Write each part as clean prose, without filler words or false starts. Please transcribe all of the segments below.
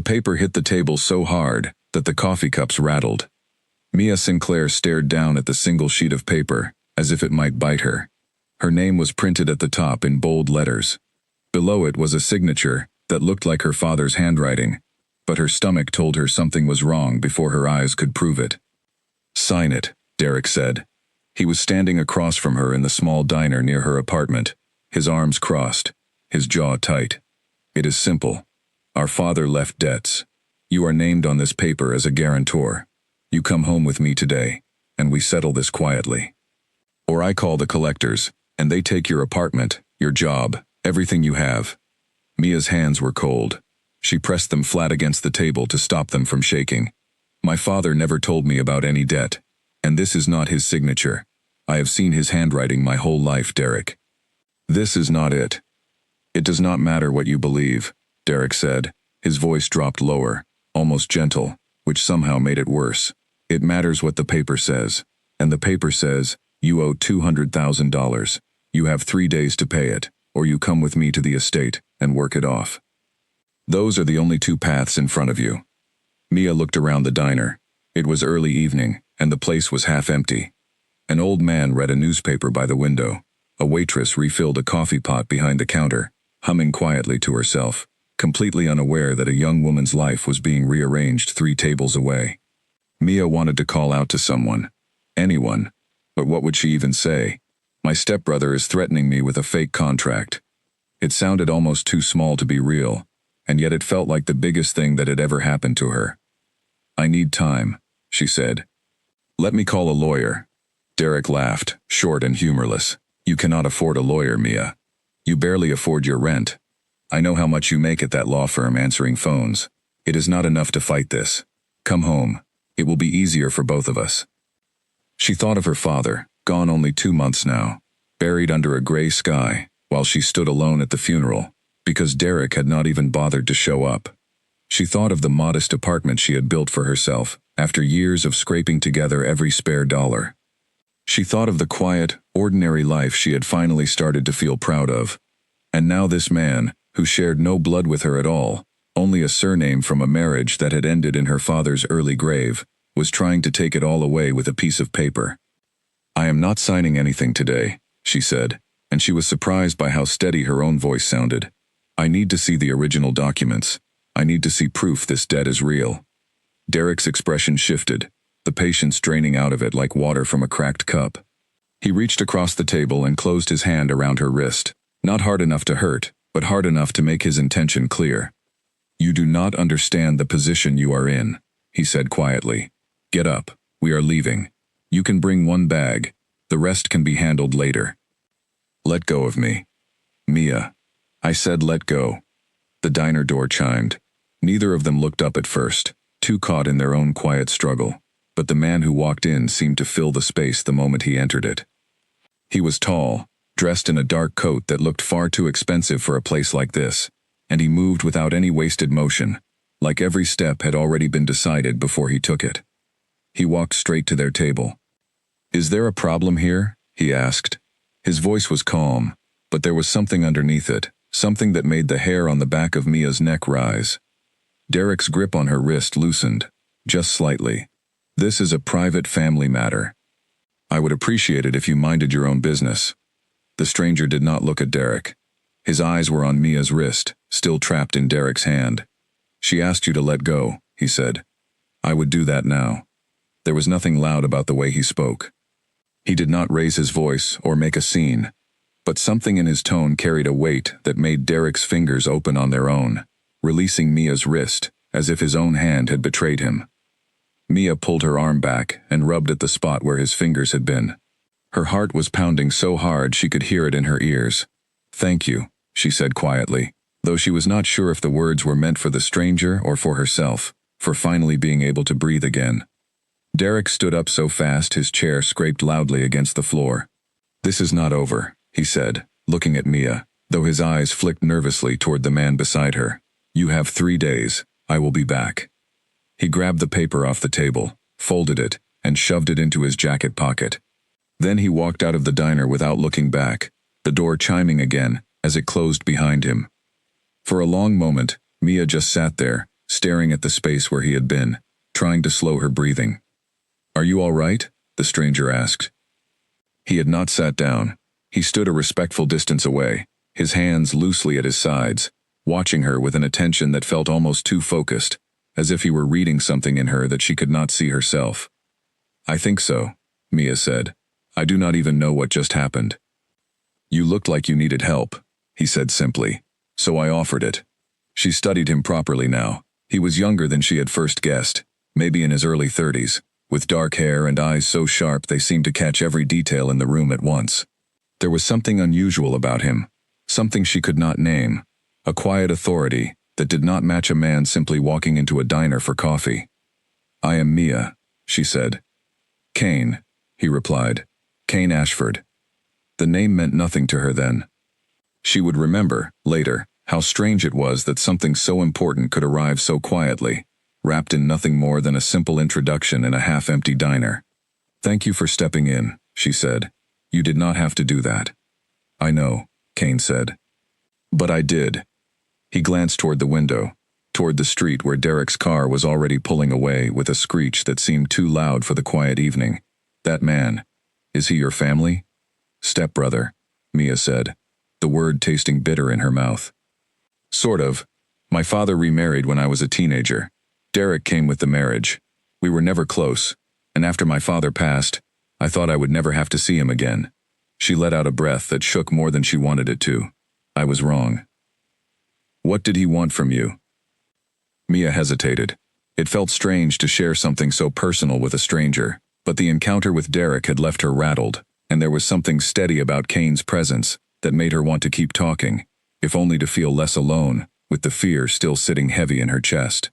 paper hit the table so hard that the coffee cups rattled. Mia Sinclair stared down at the single sheet of paper, as if it might bite her. Her name was printed at the top in bold letters. Below it was a signature that looked like her father's handwriting, but her stomach told her something was wrong before her eyes could prove it. "Sign it," Derek said. He was standing across from her in the small diner near her apartment, his arms crossed, his jaw tight. "It is simple. Our father left debts. You are named on this paper as a guarantor. You come home with me today, and we settle this quietly. Or I call the collectors, and they take your apartment, your job, everything you have." Mia's hands were cold. She pressed them flat against the table to stop them from shaking. "My father never told me about any debt, and this is not his signature. I have seen his handwriting my whole life, Derek. This is not it." "It does not matter what you believe," Derek said. His voice dropped lower, almost gentle, which somehow made it worse. "It matters what the paper says. And the paper says, you owe $200,000. You have 3 days to pay it, or you come with me to the estate and work it off. Those are the only 2 paths in front of you." Mia looked around the diner. It was early evening, and the place was half empty. An old man read a newspaper by the window. A waitress refilled a coffee pot behind the counter, humming quietly to herself, completely unaware that a young woman's life was being rearranged 3 tables away. Mia wanted to call out to someone. Anyone. But what would she even say? "My stepbrother is threatening me with a fake contract." It sounded almost too small to be real, and yet it felt like the biggest thing that had ever happened to her. "I need time," she said. "Let me call a lawyer." Derek laughed, short and humorless. "You cannot afford a lawyer, Mia. You barely afford your rent. I know how much you make at that law firm answering phones. It is not enough to fight this. Come home. It will be easier for both of us." She thought of her father, gone only 2 months now, buried under a gray sky, while she stood alone at the funeral, because Derek had not even bothered to show up. She thought of the modest apartment she had built for herself, after years of scraping together every spare dollar. She thought of the quiet, ordinary life she had finally started to feel proud of. And now this man, who shared no blood with her at all, only a surname from a marriage that had ended in her father's early grave, was trying to take it all away with a piece of paper. "I am not signing anything today," she said, and she was surprised by how steady her own voice sounded. "I need to see the original documents. I need to see proof this debt is real." Derek's expression shifted, the patience draining out of it like water from a cracked cup. He reached across the table and closed his hand around her wrist, not hard enough to hurt, but hard enough to make his intention clear. "You do not understand the position you are in," he said quietly. "Get up. We are leaving. You can bring 1 bag. The rest can be handled later. Let go of me." "Mia." "I said let go." The diner door chimed. Neither of them looked up at first, too caught in their own quiet struggle, but the man who walked in seemed to fill the space the moment he entered it. He was tall, dressed in a dark coat that looked far too expensive for a place like this, and he moved without any wasted motion, like every step had already been decided before he took it. He walked straight to their table. "Is there a problem here?" he asked. His voice was calm, but there was something underneath it, something that made the hair on the back of Mia's neck rise. Derek's grip on her wrist loosened, just slightly. "This is a private family matter. I would appreciate it if you minded your own business." The stranger did not look at Derek. His eyes were on Mia's wrist, still trapped in Derek's hand. "She asked you to let go," he said. "I would do that now." There was nothing loud about the way he spoke. He did not raise his voice or make a scene, but something in his tone carried a weight that made Derek's fingers open on their own, releasing Mia's wrist, as if his own hand had betrayed him. Mia pulled her arm back and rubbed at the spot where his fingers had been. Her heart was pounding so hard she could hear it in her ears. "Thank you," she said quietly, though she was not sure if the words were meant for the stranger or for herself, for finally being able to breathe again. Derek stood up so fast his chair scraped loudly against the floor. "This is not over," he said, looking at Mia, though his eyes flicked nervously toward the man beside her. "You have 3 days. I will be back." He grabbed the paper off the table, folded it, and shoved it into his jacket pocket. Then he walked out of the diner without looking back, the door chiming again as it closed behind him. For a long moment, Mia just sat there, staring at the space where he had been, trying to slow her breathing. "Are you all right?" the stranger asked. He had not sat down. He stood a respectful distance away, his hands loosely at his sides, watching her with an attention that felt almost too focused, as if he were reading something in her that she could not see herself. "I think so," Mia said. "I do not even know what just happened." "You looked like you needed help," he said simply, "so I offered it." She studied him properly now. He was younger than she had first guessed, maybe in his early 30s, with dark hair and eyes so sharp they seemed to catch every detail in the room at once. There was something unusual about him, something she could not name, a quiet authority that did not match a man simply walking into a diner for coffee. "I am Mia," she said. "Kane," he replied. "Kane Ashford." The name meant nothing to her then. She would remember, later, how strange it was that something so important could arrive so quietly, wrapped in nothing more than a simple introduction in a half-empty diner. "Thank you for stepping in," she said. "You did not have to do that." "I know," Kane said. "But I did." He glanced toward the window, toward the street where Derek's car was already pulling away with a screech that seemed too loud for the quiet evening. "That man, is he your family?" "Stepbrother," Mia said, the word tasting bitter in her mouth. "Sort of. My father remarried when I was a teenager. Derek came with the marriage. We were never close, and after my father passed, I thought I would never have to see him again." She let out a breath that shook more than she wanted it to. "I was wrong." "What did he want from you?" Mia hesitated. It felt strange to share something so personal with a stranger, but the encounter with Derek had left her rattled, and there was something steady about Kane's presence that made her want to keep talking, if only to feel less alone, with the fear still sitting heavy in her chest.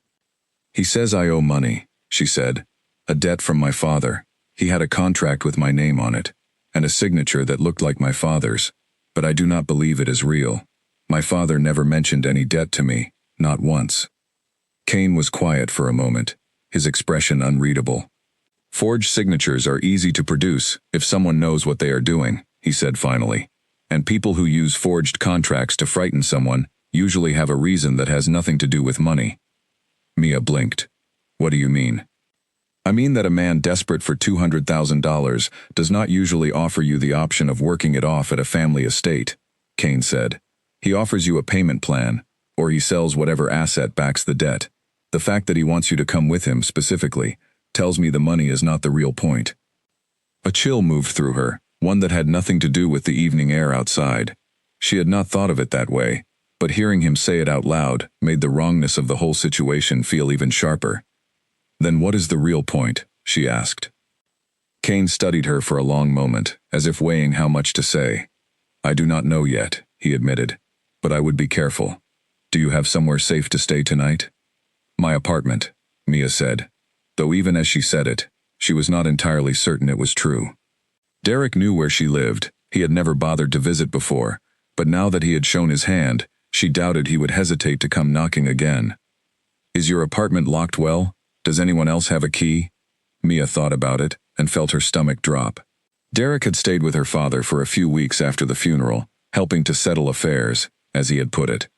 "He says I owe money," she said. "A debt from my father. He had a contract with my name on it, and a signature that looked like my father's, but I do not believe it is real. My father never mentioned any debt to me, not once." Kane was quiet for a moment, his expression unreadable. "Forged signatures are easy to produce if someone knows what they are doing," he said finally. "And people who use forged contracts to frighten someone usually have a reason that has nothing to do with money." Mia blinked. "What do you mean?" "I mean that a man desperate for $200,000 does not usually offer you the option of working it off at a family estate," Kane said. "He offers you a payment plan, or he sells whatever asset backs the debt. The fact that he wants you to come with him specifically tells me the money is not the real point." A chill moved through her, one that had nothing to do with the evening air outside. She had not thought of it that way, but hearing him say it out loud made the wrongness of the whole situation feel even sharper. "Then what is the real point?" she asked. Kane studied her for a long moment, as if weighing how much to say. "I do not know yet," he admitted, "but I would be careful. Do you have somewhere safe to stay tonight?" "My apartment," Mia said, though even as she said it, she was not entirely certain it was true. Derek knew where she lived. He had never bothered to visit before, but now that he had shown his hand, she doubted he would hesitate to come knocking again. "Is your apartment locked well? Does anyone else have a key?" Mia thought about it and felt her stomach drop. Derek had stayed with her father for a few weeks after the funeral, helping to settle affairs, as he had put it.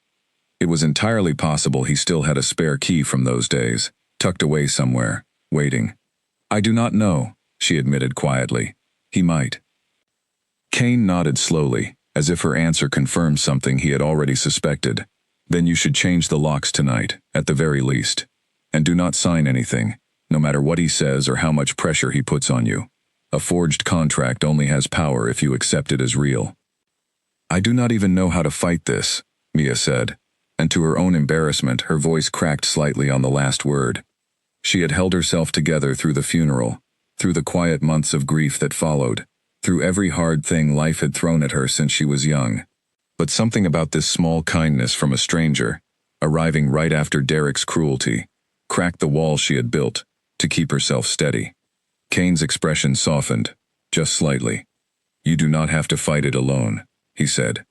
It was entirely possible he still had a spare key from those days, tucked away somewhere, waiting. "I do not know," she admitted quietly. "He might." Kane nodded slowly, as if her answer confirmed something he had already suspected. "Then you should change the locks tonight, at the very least. And do not sign anything, no matter what he says or how much pressure he puts on you. A forged contract only has power if you accept it as real." "I do not even know how to fight this," Mia said, and to her own embarrassment her voice cracked slightly on the last word. She had held herself together through the funeral, through the quiet months of grief that followed, through every hard thing life had thrown at her since she was young. But something about this small kindness from a stranger, arriving right after Derek's cruelty, cracked the wall she had built to keep herself steady. Kane's expression softened, just slightly. "You do not have to fight it alone," he said.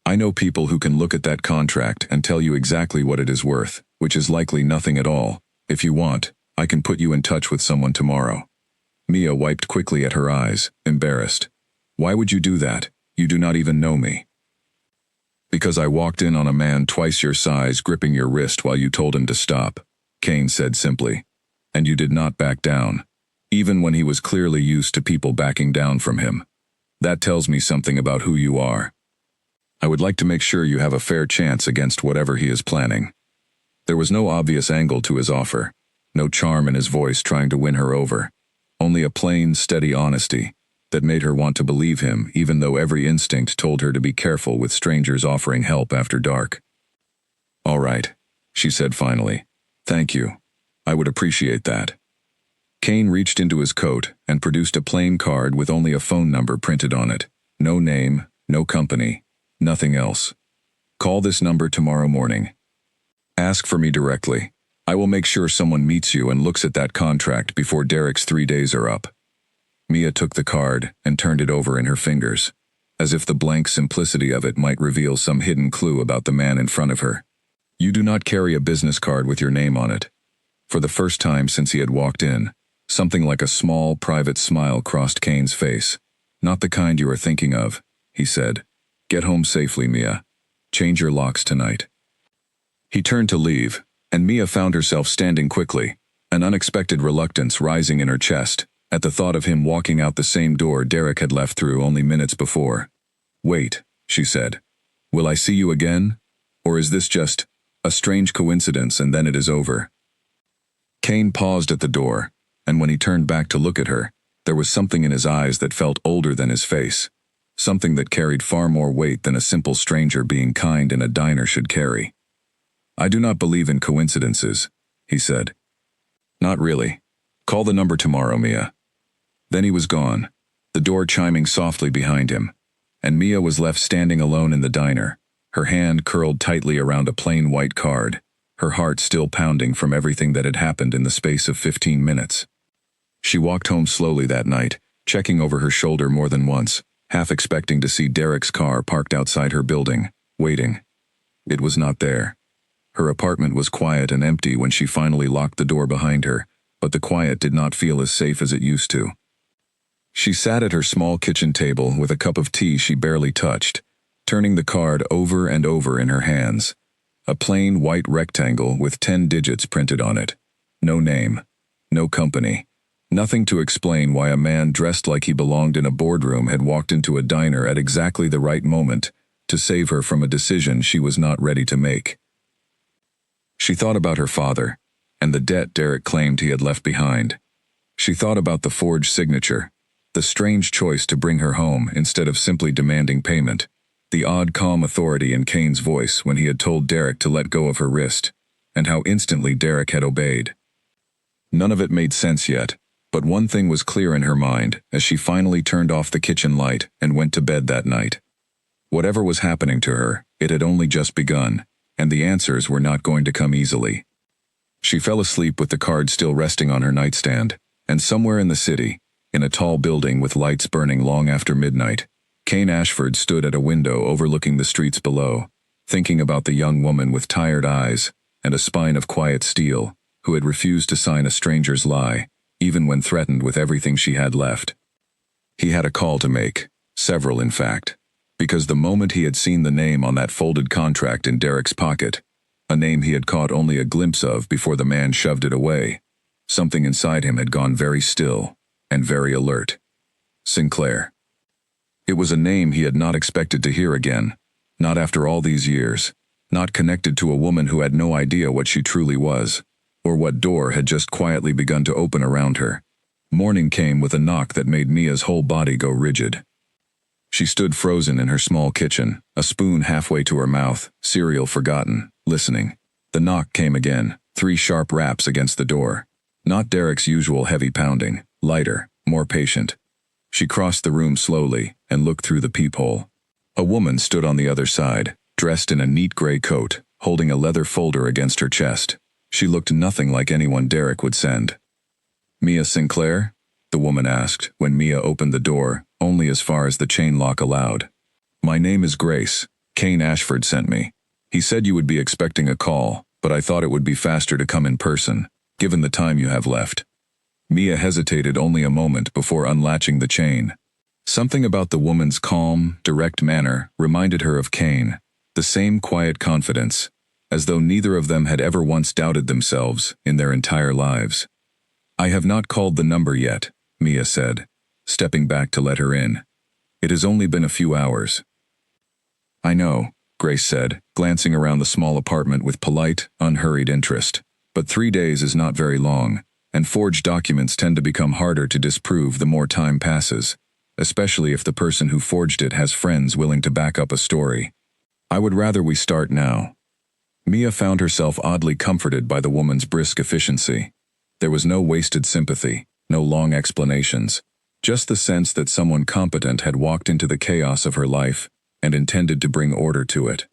"I know people who can look at that contract and tell you exactly what it is worth, which is likely nothing at all. If you want, I can put you in touch with someone tomorrow." Mia wiped quickly at her eyes, embarrassed. "Why would you do that? You do not even know me." "Because I walked in on a man twice your size gripping your wrist while you told him to stop," Kane said simply. And you did not back down, even when he was clearly used to people backing down from him. That tells me something about who you are. I would like to make sure you have a fair chance against whatever he is planning. There was no obvious angle to his offer, no charm in his voice trying to win her over, only a plain, steady honesty that made her want to believe him even though every instinct told her to be careful with strangers offering help after dark. All right, she said finally. Thank you. I would appreciate that. Kane reached into his coat and produced a plain card with only a phone number printed on it. No name, no company, nothing else. Call this number tomorrow morning. Ask for me directly. I will make sure someone meets you and looks at that contract before Derek's 3 days are up. Mia took the card and turned it over in her fingers, as if the blank simplicity of it might reveal some hidden clue about the man in front of her. You do not carry a business card with your name on it. For the first time since he had walked in, something like a small, private smile crossed Kane's face. Not the kind you are thinking of, he said. Get home safely, Mia. Change your locks tonight. He turned to leave, and Mia found herself standing quickly, an unexpected reluctance rising in her chest at the thought of him walking out the same door Derek had left through only minutes before. Wait, she said. Will I see you again? Or is this just a strange coincidence and then it is over? Kane paused at the door, and when he turned back to look at her, there was something in his eyes that felt older than his face, something that carried far more weight than a simple stranger being kind in a diner should carry. I do not believe in coincidences, he said. Not really. Call the number tomorrow, Mia. Then he was gone, the door chiming softly behind him, and Mia was left standing alone in the diner, her hand curled tightly around a plain white card, her heart still pounding from everything that had happened in the space of 15 minutes. She walked home slowly that night, checking over her shoulder more than once, half expecting to see Derek's car parked outside her building, waiting. It was not there. Her apartment was quiet and empty when she finally locked the door behind her, but the quiet did not feel as safe as it used to. She sat at her small kitchen table with a cup of tea she barely touched, turning the card over and over in her hands. A plain white rectangle with 10 digits printed on it. No name. No company. Nothing to explain why a man dressed like he belonged in a boardroom had walked into a diner at exactly the right moment to save her from a decision she was not ready to make. She thought about her father, and the debt Derek claimed he had left behind. She thought about the forged signature, the strange choice to bring her home instead of simply demanding payment, the odd calm authority in Kane's voice when he had told Derek to let go of her wrist, and how instantly Derek had obeyed. None of it made sense yet, but one thing was clear in her mind as she finally turned off the kitchen light and went to bed that night. Whatever was happening to her, it had only just begun, and the answers were not going to come easily. She fell asleep with the card still resting on her nightstand, and somewhere in the city, in a tall building with lights burning long after midnight, Kane Ashford stood at a window overlooking the streets below, thinking about the young woman with tired eyes and a spine of quiet steel who had refused to sign a stranger's lie, even when threatened with everything she had left. He had a call to make, several in fact, because the moment he had seen the name on that folded contract in Derek's pocket, a name he had caught only a glimpse of before the man shoved it away, something inside him had gone very still and very alert. Sinclair. It was a name he had not expected to hear again, not after all these years, not connected to a woman who had no idea what she truly was, or what door had just quietly begun to open around her. Morning came with a knock that made Mia's whole body go rigid. She stood frozen in her small kitchen, a spoon halfway to her mouth, cereal forgotten, listening. The knock came again, 3 sharp raps against the door. Not Derek's usual heavy pounding, lighter, more patient. She crossed the room slowly and looked through the peephole. A woman stood on the other side, dressed in a neat gray coat, holding a leather folder against her chest. She looked nothing like anyone Derek would send. Mia Sinclair? The woman asked when Mia opened the door, only as far as the chain lock allowed. My name is Grace. Kane Ashford sent me. He said you would be expecting a call, but I thought it would be faster to come in person, given the time you have left. Mia hesitated only a moment before unlatching the chain. Something about the woman's calm, direct manner reminded her of Kane, the same quiet confidence, as though neither of them had ever once doubted themselves in their entire lives. "I have not called the number yet," Mia said, stepping back to let her in. "It has only been a few hours." "I know," Grace said, glancing around the small apartment with polite, unhurried interest. "But 3 days is not very long, and forged documents tend to become harder to disprove the more time passes, especially if the person who forged it has friends willing to back up a story. I would rather we start now." Mia found herself oddly comforted by the woman's brisk efficiency. There was no wasted sympathy, no long explanations, just the sense that someone competent had walked into the chaos of her life and intended to bring order to it.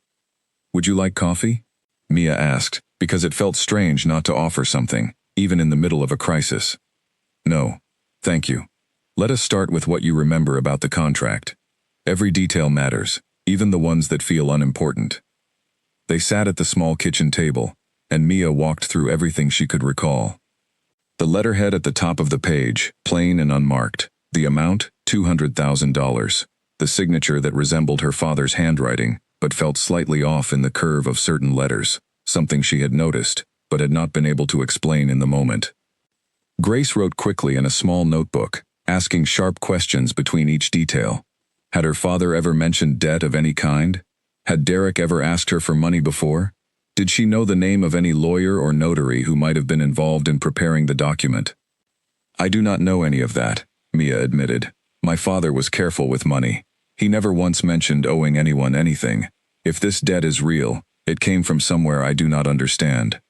"Would you like coffee?" Mia asked, because it felt strange not to offer something, even in the middle of a crisis. "No, thank you. Let us start with what you remember about the contract. Every detail matters, even the ones that feel unimportant." They sat at the small kitchen table, and Mia walked through everything she could recall. The letterhead at the top of the page, plain and unmarked. The amount, $200,000. The signature that resembled her father's handwriting, but felt slightly off in the curve of certain letters, something she had noticed, but had not been able to explain in the moment. Grace wrote quickly in a small notebook, asking sharp questions between each detail. Had her father ever mentioned debt of any kind? Had Derek ever asked her for money before? Did she know the name of any lawyer or notary who might have been involved in preparing the document? "I do not know any of that," Mia admitted. "My father was careful with money. He never once mentioned owing anyone anything. If this debt is real, it came from somewhere I do not understand."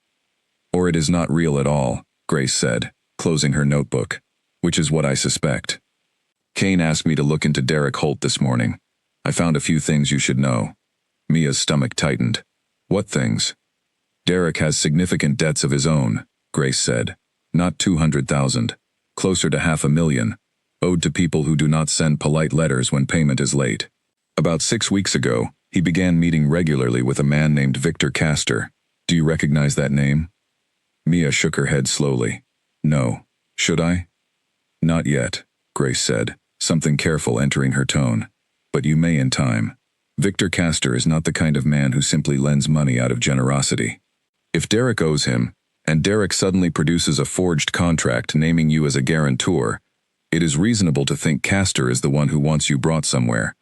"Or it is not real at all," Grace said, closing her notebook, "which is what I suspect. Kane asked me to look into Derek Holt this morning. I found a few things you should know." Mia's stomach tightened. "What things?" "Derek has significant debts of his own," Grace said. "Not 200,000. Closer to 500,000. Owed to people who do not send polite letters when payment is late. About 6 weeks ago, he began meeting regularly with a man named Victor Castor. Do you recognize that name?" Mia shook her head slowly. "No. Should I?" "Not yet," Grace said, something careful entering her tone. "But you may in time. Victor Castor is not the kind of man who simply lends money out of generosity. If Derek owes him, and Derek suddenly produces a forged contract naming you as a guarantor, it is reasonable to think Castor is the one who wants you brought somewhere,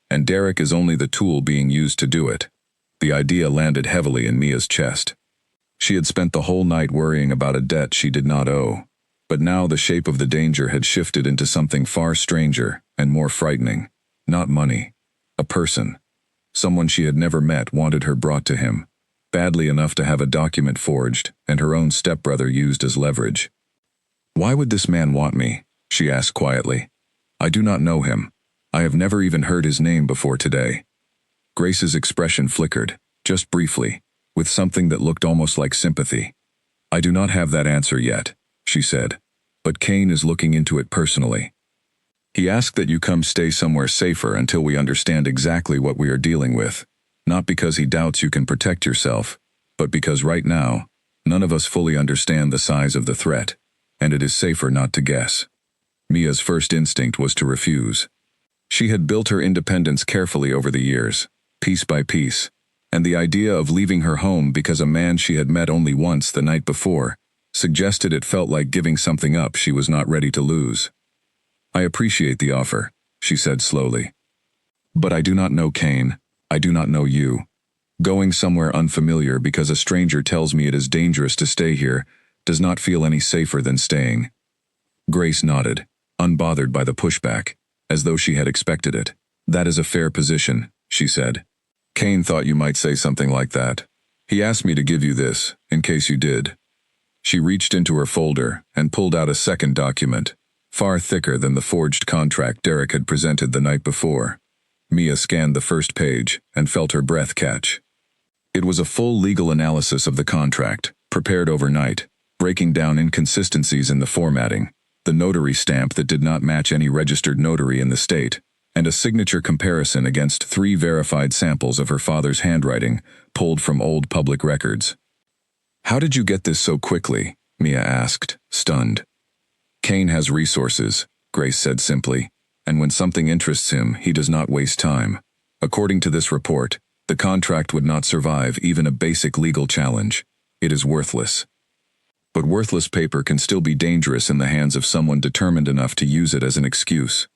and Derek is only the tool being used to do it." The idea landed heavily in Mia's chest. She had spent the whole night worrying about a debt she did not owe, but now the shape of the danger had shifted into something far stranger and more frightening. Not money. A person. Someone she had never met wanted her brought to him, badly enough to have a document forged and her own stepbrother used as leverage. "Why would this man want me?" she asked quietly. "I do not know him. I have never even heard his name before today." Grace's expression flickered, just briefly, with something that looked almost like sympathy. "I do not have that answer yet," she said, "but Kane is looking into it personally. He asked that you come stay somewhere safer until we understand exactly what we are dealing with, not because he doubts you can protect yourself, but because right now, none of us fully understand the size of the threat, and it is safer not to guess." Mia's first instinct was to refuse. She had built her independence carefully over the years, piece by piece, and the idea of leaving her home because a man she had met only once the night before suggested it felt like giving something up she was not ready to lose. "I appreciate the offer," she said slowly. "But I do not know Kane. I do not know you. Going somewhere unfamiliar because a stranger tells me it is dangerous to stay here does not feel any safer than staying." Grace nodded, unbothered by the pushback, as though she had expected it. "That is a fair position," she said. "Kane thought you might say something like that. He asked me to give you this, in case you did." She reached into her folder and pulled out a second document, far thicker than the forged contract Derek had presented the night before. Mia scanned the first page and felt her breath catch. It was a full legal analysis of the contract, prepared overnight, breaking down inconsistencies in the formatting, the notary stamp that did not match any registered notary in the state, and a signature comparison against 3 verified samples of her father's handwriting pulled from old public records. "How did you get this so quickly?" Mia asked, stunned. "Kane has resources," Grace said simply, "and when something interests him, he does not waste time. According to this report, The contract would not survive even a basic legal challenge. It is worthless. But worthless paper can still be dangerous in the hands of someone determined enough to use it as an excuse.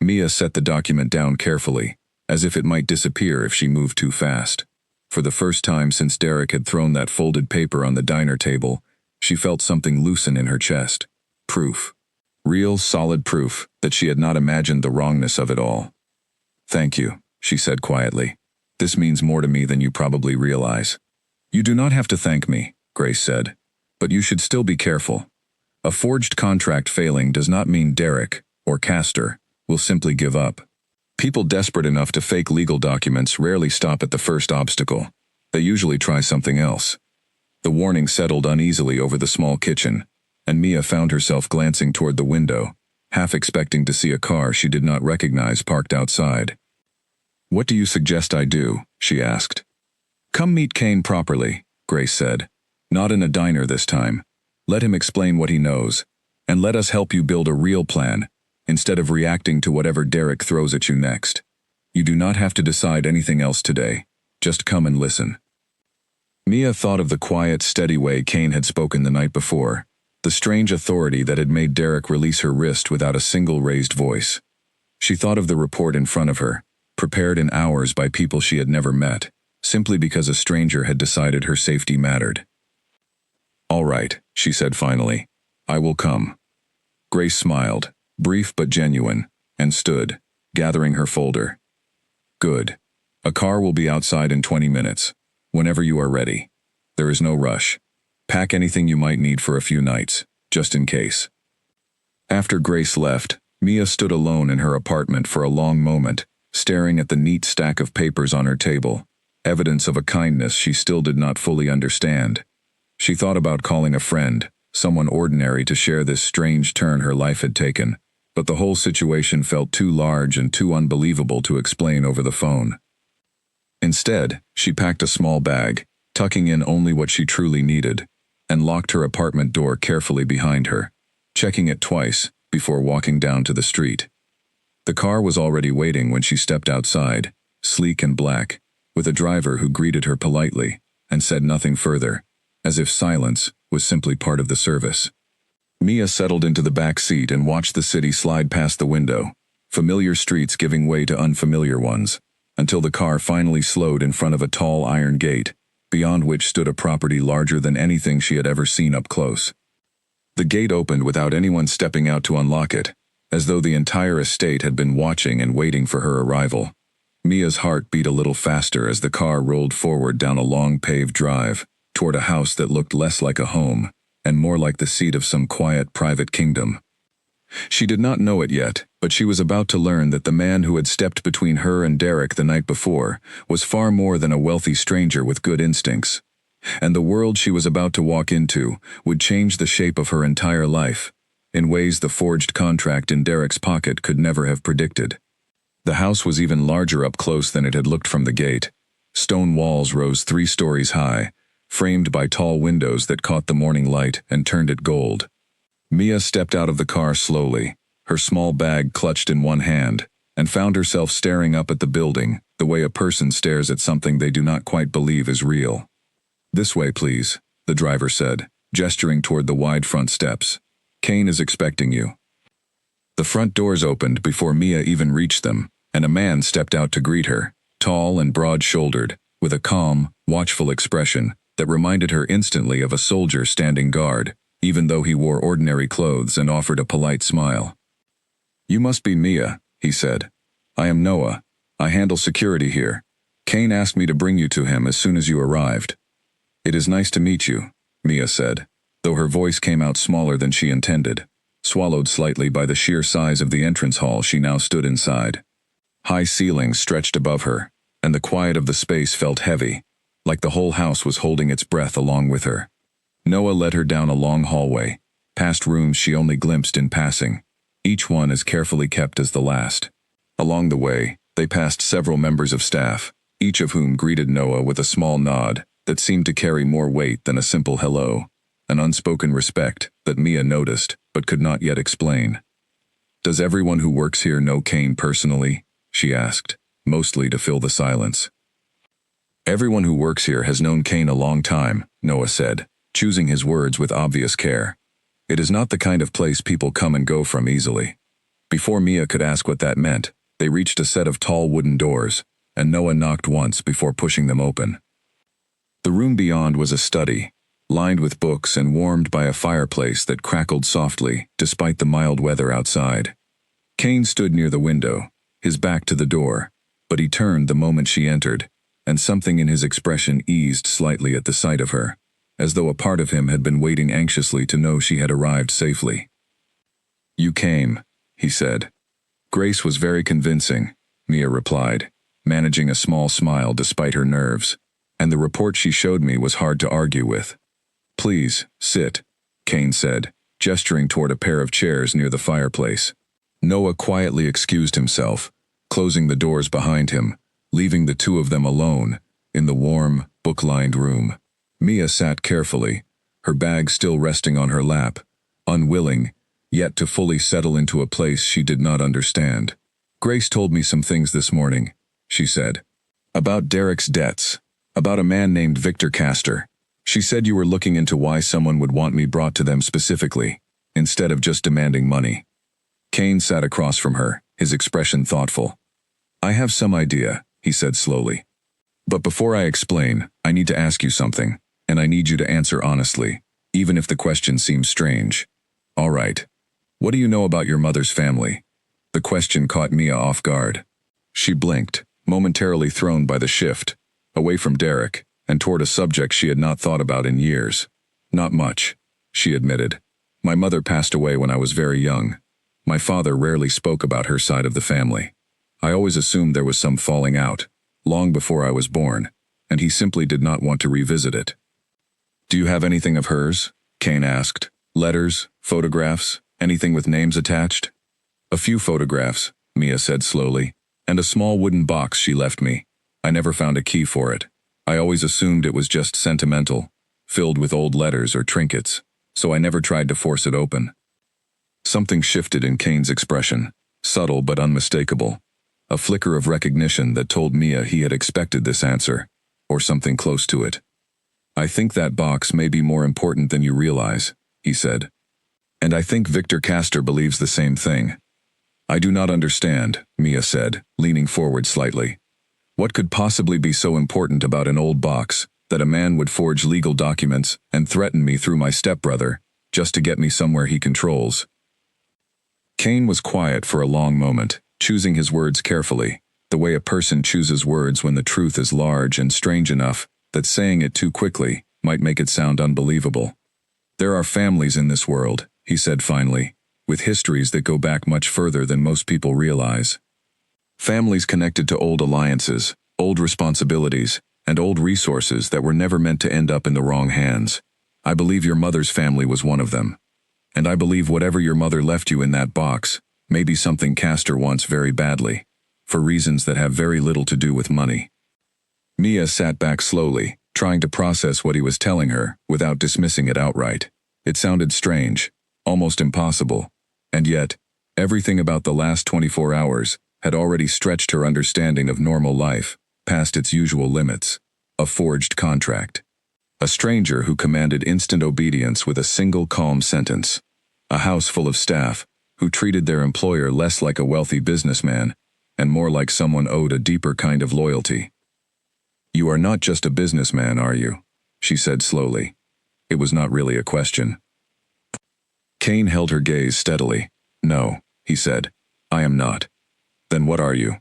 Mia set the document down carefully, as if it might disappear if she moved too fast. For the first time since Derek had thrown that folded paper on the diner table, she felt something loosen in her chest. Proof. Real, solid proof that she had not imagined the wrongness of it all. "Thank you," she said quietly. "This means more to me than you probably realize." "You do not have to thank me," Grace said. "But you should still be careful. A forged contract failing does not mean Derek, or Castor, will simply give up. People desperate enough to fake legal documents rarely stop at the first obstacle. They usually try something else." The warning settled uneasily over the small kitchen, and Mia found herself glancing toward the window, half expecting to see a car she did not recognize parked outside. "What do you suggest I do?" she asked. "Come meet Kane properly," Grace said. "Not in a diner this time. Let him explain what he knows, and let us help you build a real plan, instead of reacting to whatever Derek throws at you next. You do not have to decide anything else today. Just come and listen." Mia thought of the quiet, steady way Kane had spoken the night before, the strange authority that had made Derek release her wrist without a single raised voice. She thought of the report in front of her, prepared in hours by people she had never met, simply because a stranger had decided her safety mattered. "All right," she said finally. "I will come." Grace smiled, brief but genuine, and stood, gathering her folder. "Good. A car will be outside in 20 minutes. Whenever you are ready. There is no rush. Pack anything you might need for a few nights, just in case." After Grace left, Mia stood alone in her apartment for a long moment, staring at the neat stack of papers on her table, evidence of a kindness she still did not fully understand. She thought about calling a friend, someone ordinary, to share this strange turn her life had taken, but the whole situation felt too large and too unbelievable to explain over the phone. Instead, she packed a small bag, tucking in only what she truly needed, and locked her apartment door carefully behind her, checking it twice before walking down to the street. The car was already waiting when she stepped outside, sleek and black, with a driver who greeted her politely and said nothing further, as if silence was simply part of the service. Mia settled into the back seat and watched the city slide past the window, familiar streets giving way to unfamiliar ones, until the car finally slowed in front of a tall iron gate, beyond which stood a property larger than anything she had ever seen up close. The gate opened without anyone stepping out to unlock it, as though the entire estate had been watching and waiting for her arrival. Mia's heart beat a little faster as the car rolled forward down a long paved drive, toward a house that looked less like a home, and more like the seat of some quiet private kingdom. She did not know it yet, but she was about to learn that the man who had stepped between her and Derek the night before was far more than a wealthy stranger with good instincts. And the world she was about to walk into would change the shape of her entire life, in ways the forged contract in Derek's pocket could never have predicted. The house was even larger up close than it had looked from the gate. Stone walls rose 3 stories high, framed by tall windows that caught the morning light and turned it gold. Mia stepped out of the car slowly, her small bag clutched in one hand, and found herself staring up at the building the way a person stares at something they do not quite believe is real. "This way, please," the driver said, gesturing toward the wide front steps. "Kane is expecting you." The front doors opened before Mia even reached them, and a man stepped out to greet her, tall and broad-shouldered, with a calm, watchful expression that reminded her instantly of a soldier standing guard, even though he wore ordinary clothes and offered a polite smile. "You must be Mia," he said. "I am Noah. I handle security here. Kane asked me to bring you to him as soon as you arrived." "It is nice to meet you," Mia said, though her voice came out smaller than she intended, swallowed slightly by the sheer size of the entrance hall she now stood inside. High ceilings stretched above her, and the quiet of the space felt heavy, like the whole house was holding its breath along with her. Noah led her down a long hallway, past rooms she only glimpsed in passing, each one as carefully kept as the last. Along the way, they passed several members of staff, each of whom greeted Noah with a small nod that seemed to carry more weight than a simple hello, an unspoken respect that Mia noticed but could not yet explain. "Does everyone who works here know Kane personally?" she asked, mostly to fill the silence. Everyone who works here has known Kane a long time, Noah said, choosing his words with obvious care. It is not the kind of place people come and go from easily. Before Mia could ask what that meant, they reached a set of tall wooden doors, and Noah knocked once before pushing them open. The room beyond was a study, lined with books and warmed by a fireplace that crackled softly despite the mild weather outside. Kane stood near the window, his back to the door, but he turned the moment she entered, and something in his expression eased slightly at the sight of her, as though a part of him had been waiting anxiously to know she had arrived safely. "You came," he said. "Grace was very convincing," Mia replied, managing a small smile despite her nerves, "and the report she showed me was hard to argue with." "Please, sit," Kane said, gesturing toward a pair of chairs near the fireplace. Noah quietly excused himself, closing the doors behind him, leaving the two of them alone in the warm, book-lined room. Mia sat carefully, her bag still resting on her lap, unwilling, yet to fully settle into a place she did not understand. "Grace told me some things this morning," she said. "About Derek's debts, about a man named Victor Castor. She said you were looking into why someone would want me brought to them specifically, instead of just demanding money." Kane sat across from her, his expression thoughtful. "I have some idea," he said slowly. "But before I explain, I need to ask you something, and I need you to answer honestly, even if the question seems strange. All right. What do you know about your mother's family?" The question caught Mia off guard. She blinked, momentarily thrown by the shift, away from Derek, and toward a subject she had not thought about in years. "Not much," she admitted. "My mother passed away when I was very young. My father rarely spoke about her side of the family. I always assumed there was some falling out, long before I was born, and he simply did not want to revisit it." "Do you have anything of hers?" Kane asked. "Letters, photographs, anything with names attached?" "A few photographs," Mia said slowly, "and a small wooden box she left me. I never found a key for it. I always assumed it was just sentimental, filled with old letters or trinkets, so I never tried to force it open." Something shifted in Kane's expression, subtle but unmistakable. A flicker of recognition that told Mia he had expected this answer, or something close to it. "I think that box may be more important than you realize," he said. "And I think Victor Castor believes the same thing." "I do not understand," Mia said, leaning forward slightly. "What could possibly be so important about an old box that a man would forge legal documents and threaten me through my stepbrother just to get me somewhere he controls?" Kane was quiet for a long moment, choosing his words carefully, the way a person chooses words when the truth is large and strange enough that saying it too quickly might make it sound unbelievable. "There are families in this world," he said finally, "with histories that go back much further than most people realize. Families connected to old alliances, old responsibilities, and old resources that were never meant to end up in the wrong hands. I believe your mother's family was one of them. And I believe whatever your mother left you in that box may be something Castor wants very badly, for reasons that have very little to do with money." Mia sat back slowly, trying to process what he was telling her without dismissing it outright. It sounded strange, almost impossible, and yet, everything about the last 24 hours had already stretched her understanding of normal life past its usual limits. A forged contract. A stranger who commanded instant obedience with a single calm sentence. A house full of staff who treated their employer less like a wealthy businessman and more like someone owed a deeper kind of loyalty. "You are not just a businessman, are you?" she said slowly. It was not really a question. Kane held her gaze steadily. "No," he said. "I am not." "Then what are you?"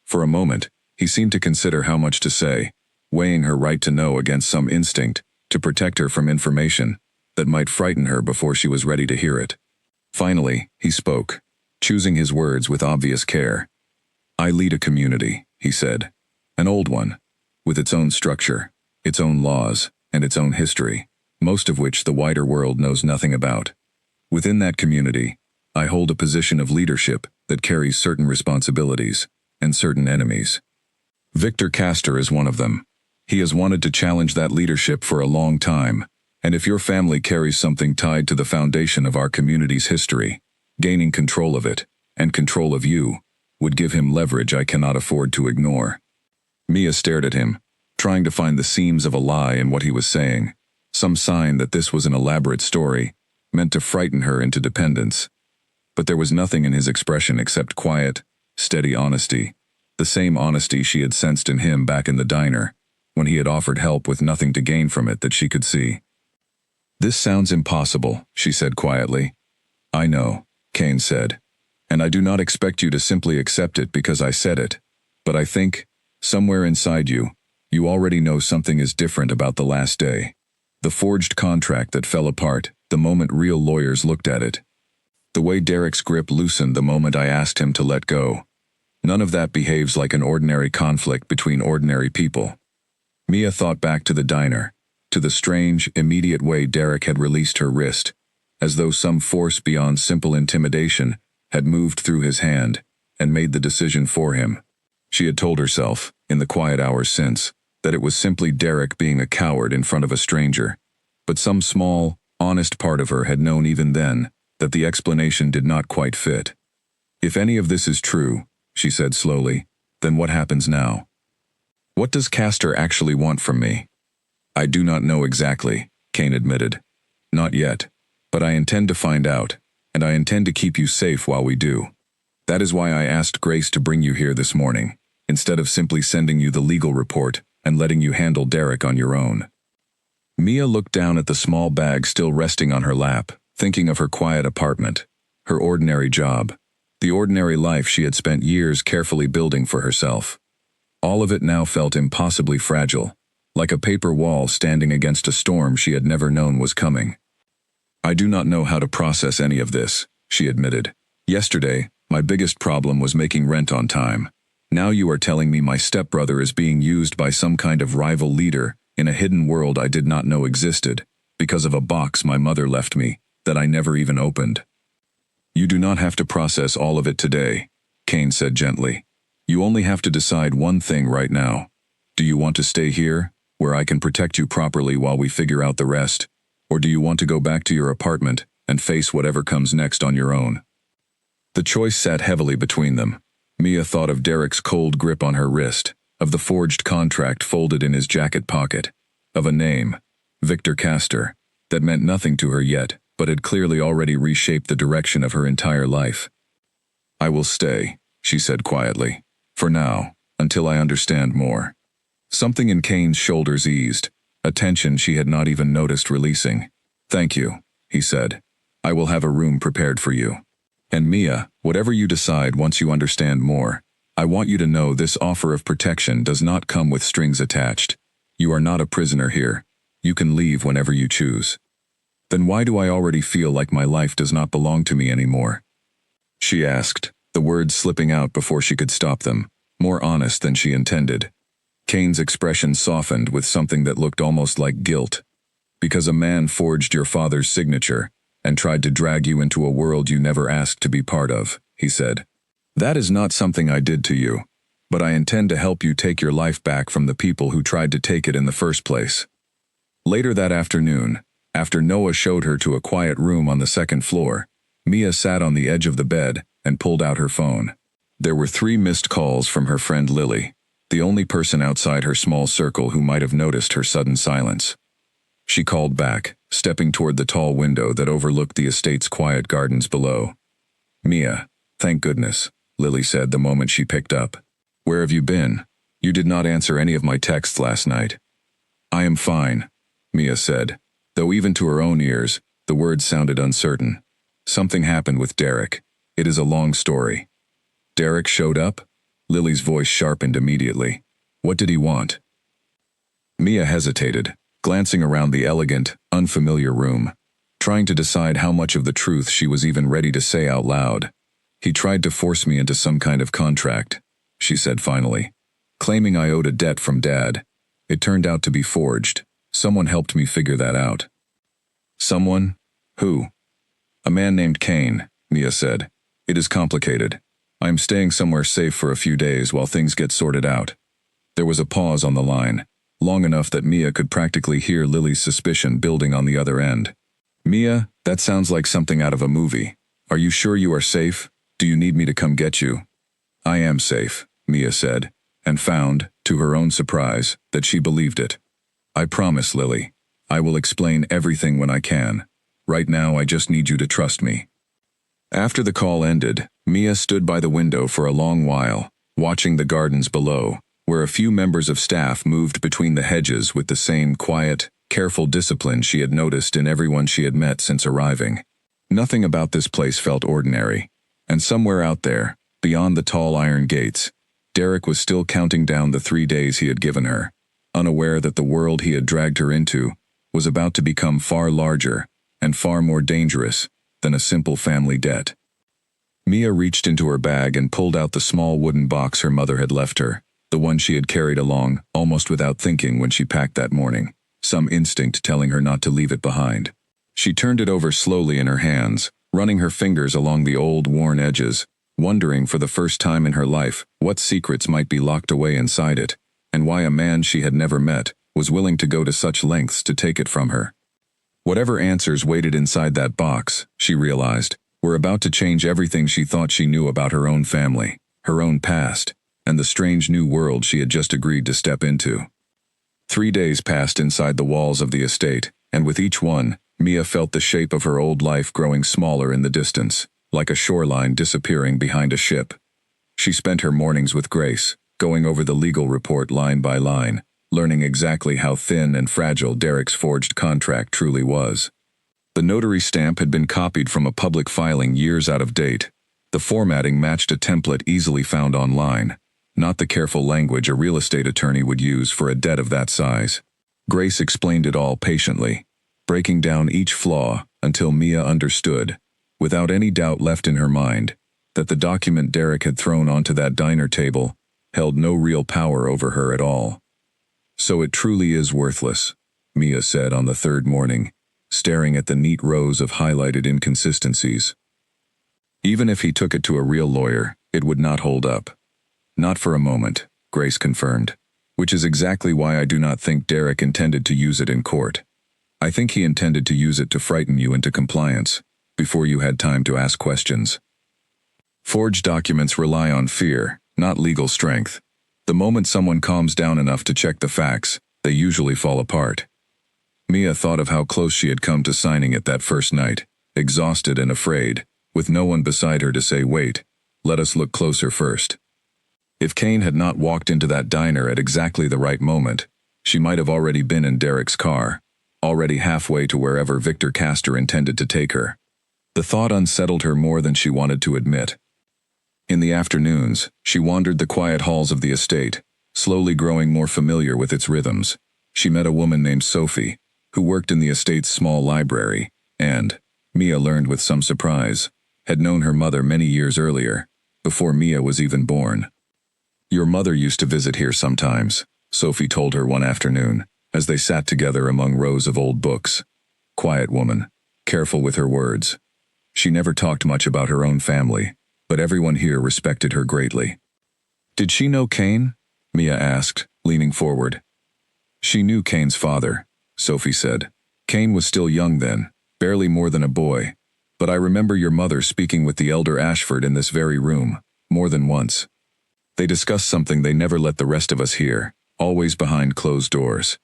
For a moment, he seemed to consider how much to say, weighing her right to know against some instinct to protect her from information that might frighten her before she was ready to hear it. Finally, he spoke, choosing his words with obvious care. "I lead a community," he said. "An old one, with its own structure, its own laws, and its own history, most of which the wider world knows nothing about. Within that community, I hold a position of leadership that carries certain responsibilities and certain enemies. Victor Castor is one of them. He has wanted to challenge that leadership for a long time, and if your family carries something tied to the foundation of our community's history, gaining control of it, and control of you, would give him leverage I cannot afford to ignore." Mia stared at him, trying to find the seams of a lie in what he was saying, some sign that this was an elaborate story, meant to frighten her into dependence. But there was nothing in his expression except quiet, steady honesty, the same honesty she had sensed in him back in the diner, when he had offered help with nothing to gain from it that she could see. "This sounds impossible," she said quietly. "I know," Kane said, "and I do not expect you to simply accept it because I said it, but I think, somewhere inside you, you already know something is different about the last day. The forged contract that fell apart the moment real lawyers looked at it. The way Derek's grip loosened the moment I asked him to let go. None of that behaves like an ordinary conflict between ordinary people." Mia thought back to the diner, to the strange, immediate way Derek had released her wrist, as though some force beyond simple intimidation had moved through his hand and made the decision for him. She had told herself, in the quiet hours since, that it was simply Derek being a coward in front of a stranger, but some small, honest part of her had known even then that the explanation did not quite fit. "If any of this is true," she said slowly, "then what happens now? What does Castor actually want from me?" "I do not know exactly," Kane admitted. "Not yet, but I intend to find out, and I intend to keep you safe while we do. That is why I asked Grace to bring you here this morning, instead of simply sending you the legal report and letting you handle Derek on your own." Mia looked down at the small bag still resting on her lap, thinking of her quiet apartment, her ordinary job, the ordinary life she had spent years carefully building for herself. All of it now felt impossibly fragile, like a paper wall standing against a storm she had never known was coming. "I do not know how to process any of this," she admitted. "Yesterday, my biggest problem was making rent on time. Now you are telling me my stepbrother is being used by some kind of rival leader in a hidden world I did not know existed, because of a box my mother left me that I never even opened." "You do not have to process all of it today," Kane said gently. "You only have to decide one thing right now. Do you want to stay here, where I can protect you properly while we figure out the rest, or do you want to go back to your apartment and face whatever comes next on your own?" The choice sat heavily between them. Mia thought of Derek's cold grip on her wrist, of the forged contract folded in his jacket pocket, of a name, Victor Castor, that meant nothing to her yet, but had clearly already reshaped the direction of her entire life. "I will stay," she said quietly. "For now, until I understand more." Something in Kane's shoulders eased, a tension she had not even noticed releasing. "Thank you," he said. "I will have a room prepared for you. And Mia, whatever you decide once you understand more, I want you to know this offer of protection does not come with strings attached. You are not a prisoner here. You can leave whenever you choose." "Then why do I already feel like my life does not belong to me anymore?" she asked, the words slipping out before she could stop them, more honest than she intended. Kane's expression softened with something that looked almost like guilt. "Because a man forged your father's signature and tried to drag you into a world you never asked to be part of," he said. "That is not something I did to you, but I intend to help you take your life back from the people who tried to take it in the first place." Later that afternoon, after Noah showed her to a quiet room on the second floor, Mia sat on the edge of the bed and pulled out her phone. There were 3 missed calls from her friend Lily, the only person outside her small circle who might have noticed her sudden silence. She called back, stepping toward the tall window that overlooked the estate's quiet gardens below. "Mia, thank goodness," Lily said the moment she picked up. "Where have you been? You did not answer any of my texts last night." "I am fine," Mia said, though even to her own ears, the words sounded uncertain. "Something happened with Derek. It is a long story." "Derek showed up?" Lily's voice sharpened immediately. "What did he want?" Mia hesitated, glancing around the elegant, unfamiliar room, trying to decide how much of the truth she was even ready to say out loud. "He tried to force me into some kind of contract," she said finally, "claiming I owed a debt from Dad. It turned out to be forged. Someone helped me figure that out." "Someone? Who?" "A man named Kane," Mia said. "It is complicated. I am staying somewhere safe for a few days while things get sorted out." There was a pause on the line, long enough that Mia could practically hear Lily's suspicion building on the other end. "Mia, that sounds like something out of a movie. Are you sure you are safe? Do you need me to come get you?" "I am safe," Mia said, "and found, to her own surprise, that she believed it. "I promise, Lily. I will explain everything when I can. Right now I just need you to trust me." After the call ended, Mia stood by the window for a long while, watching the gardens below, where a few members of staff moved between the hedges with the same quiet, careful discipline she had noticed in everyone she had met since arriving. Nothing about this place felt ordinary, and somewhere out there, beyond the tall iron gates, Derek was still counting down the 3 days he had given her, unaware that the world he had dragged her into was about to become far larger and far more dangerous than a simple family debt. Mia reached into her bag and pulled out the small wooden box her mother had left her, the one she had carried along almost without thinking when she packed that morning, some instinct telling her not to leave it behind. She turned it over slowly in her hands, running her fingers along the old, worn edges, wondering for the first time in her life what secrets might be locked away inside it, and why a man she had never met was willing to go to such lengths to take it from her. Whatever answers waited inside that box, she realized, were about to change everything she thought she knew about her own family, her own past, and the strange new world she had just agreed to step into. 3 days passed inside the walls of the estate, and with each one, Mia felt the shape of her old life growing smaller in the distance, like a shoreline disappearing behind a ship. She spent her mornings with Grace, going over the legal report line by line, learning exactly how thin and fragile Derek's forged contract truly was. The notary stamp had been copied from a public filing years out of date. The formatting matched a template easily found online, not the careful language a real estate attorney would use for a debt of that size. Grace explained it all patiently, breaking down each flaw until Mia understood, without any doubt left in her mind, that the document Derek had thrown onto that diner table held no real power over her at all. "So it truly is worthless," Mia said on the third morning, staring at the neat rows of highlighted inconsistencies. "Even if he took it to a real lawyer, it would not hold up." "Not for a moment," Grace confirmed, "which is exactly why I do not think Derek intended to use it in court. I think he intended to use it to frighten you into compliance, before you had time to ask questions. Forged documents rely on fear, not legal strength. The moment someone calms down enough to check the facts, they usually fall apart." Mia thought of how close she had come to signing it that first night, exhausted and afraid, with no one beside her to say, "Wait, let us look closer first." If Kane had not walked into that diner at exactly the right moment, she might have already been in Derek's car, already halfway to wherever Victor Castor intended to take her. The thought unsettled her more than she wanted to admit. In the afternoons, she wandered the quiet halls of the estate, slowly growing more familiar with its rhythms. She met a woman named Sophie, who worked in the estate's small library, and, Mia learned with some surprise, had known her mother many years earlier, before Mia was even born. "Your mother used to visit here sometimes," Sophie told her one afternoon, as they sat together among rows of old books. Quiet woman, careful with her words. She never talked much about her own family, but everyone here respected her greatly. "Did she know Kane?" Mia asked, leaning forward. "She knew Kane's father," Sophie said. "Kane was still young then, barely more than a boy, but I remember your mother speaking with the elder Ashford in this very room, more than once. They discussed something they never let the rest of us hear, always behind closed doors."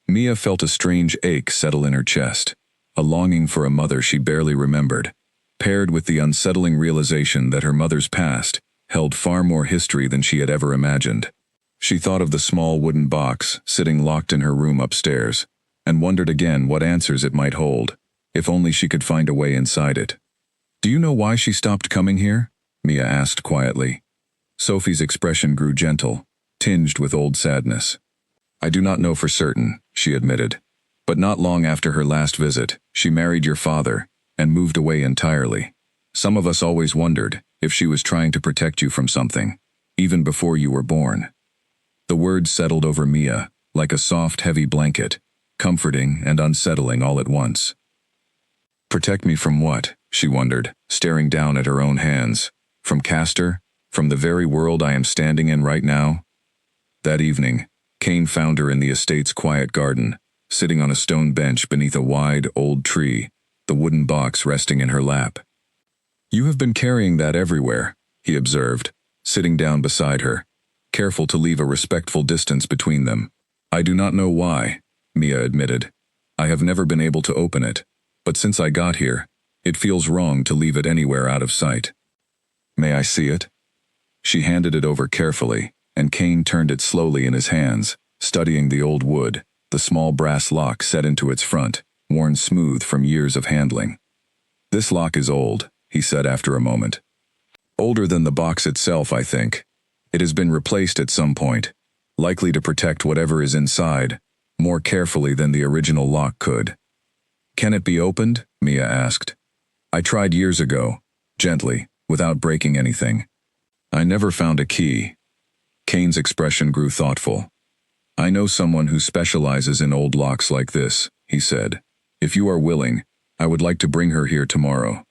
Mia felt a strange ache settle in her chest, a longing for a mother she barely remembered, paired with the unsettling realization that her mother's past held far more history than she had ever imagined. She thought of the small wooden box sitting locked in her room upstairs, and wondered again what answers it might hold, if only she could find a way inside it. "Do you know why she stopped coming here?" Mia asked quietly. Sophie's expression grew gentle, tinged with old sadness. "I do not know for certain," she admitted. "But not long after her last visit, she married your father and moved away entirely. Some of us always wondered if she was trying to protect you from something, even before you were born." The words settled over Mia, like a soft, heavy blanket, comforting and unsettling all at once. "Protect me from what?" she wondered, staring down at her own hands. "From Castor? From the very world I am standing in right now?" That evening, Kane found her in the estate's quiet garden, sitting on a stone bench beneath a wide, old tree, the wooden box resting in her lap. "You have been carrying that everywhere," he observed, sitting down beside her. careful to leave a respectful distance between them. I do not know why, Mia admitted. I have never been able to open it, but since I got here, it feels wrong to leave it anywhere out of sight. May I see it? She handed it over carefully, and Kane turned it slowly in his hands, studying the old wood, the small brass lock set into its front, worn smooth from years of handling. This lock is old, he said after a moment. Older than the box itself, I think. It has been replaced at some point, likely to protect whatever is inside, more carefully than the original lock could. Can it be opened? Mia asked. I tried years ago, gently, without breaking anything. I never found a key. Kane's expression grew thoughtful. I know someone who specializes in old locks like this, he said. If you are willing, I would like to bring her here tomorrow.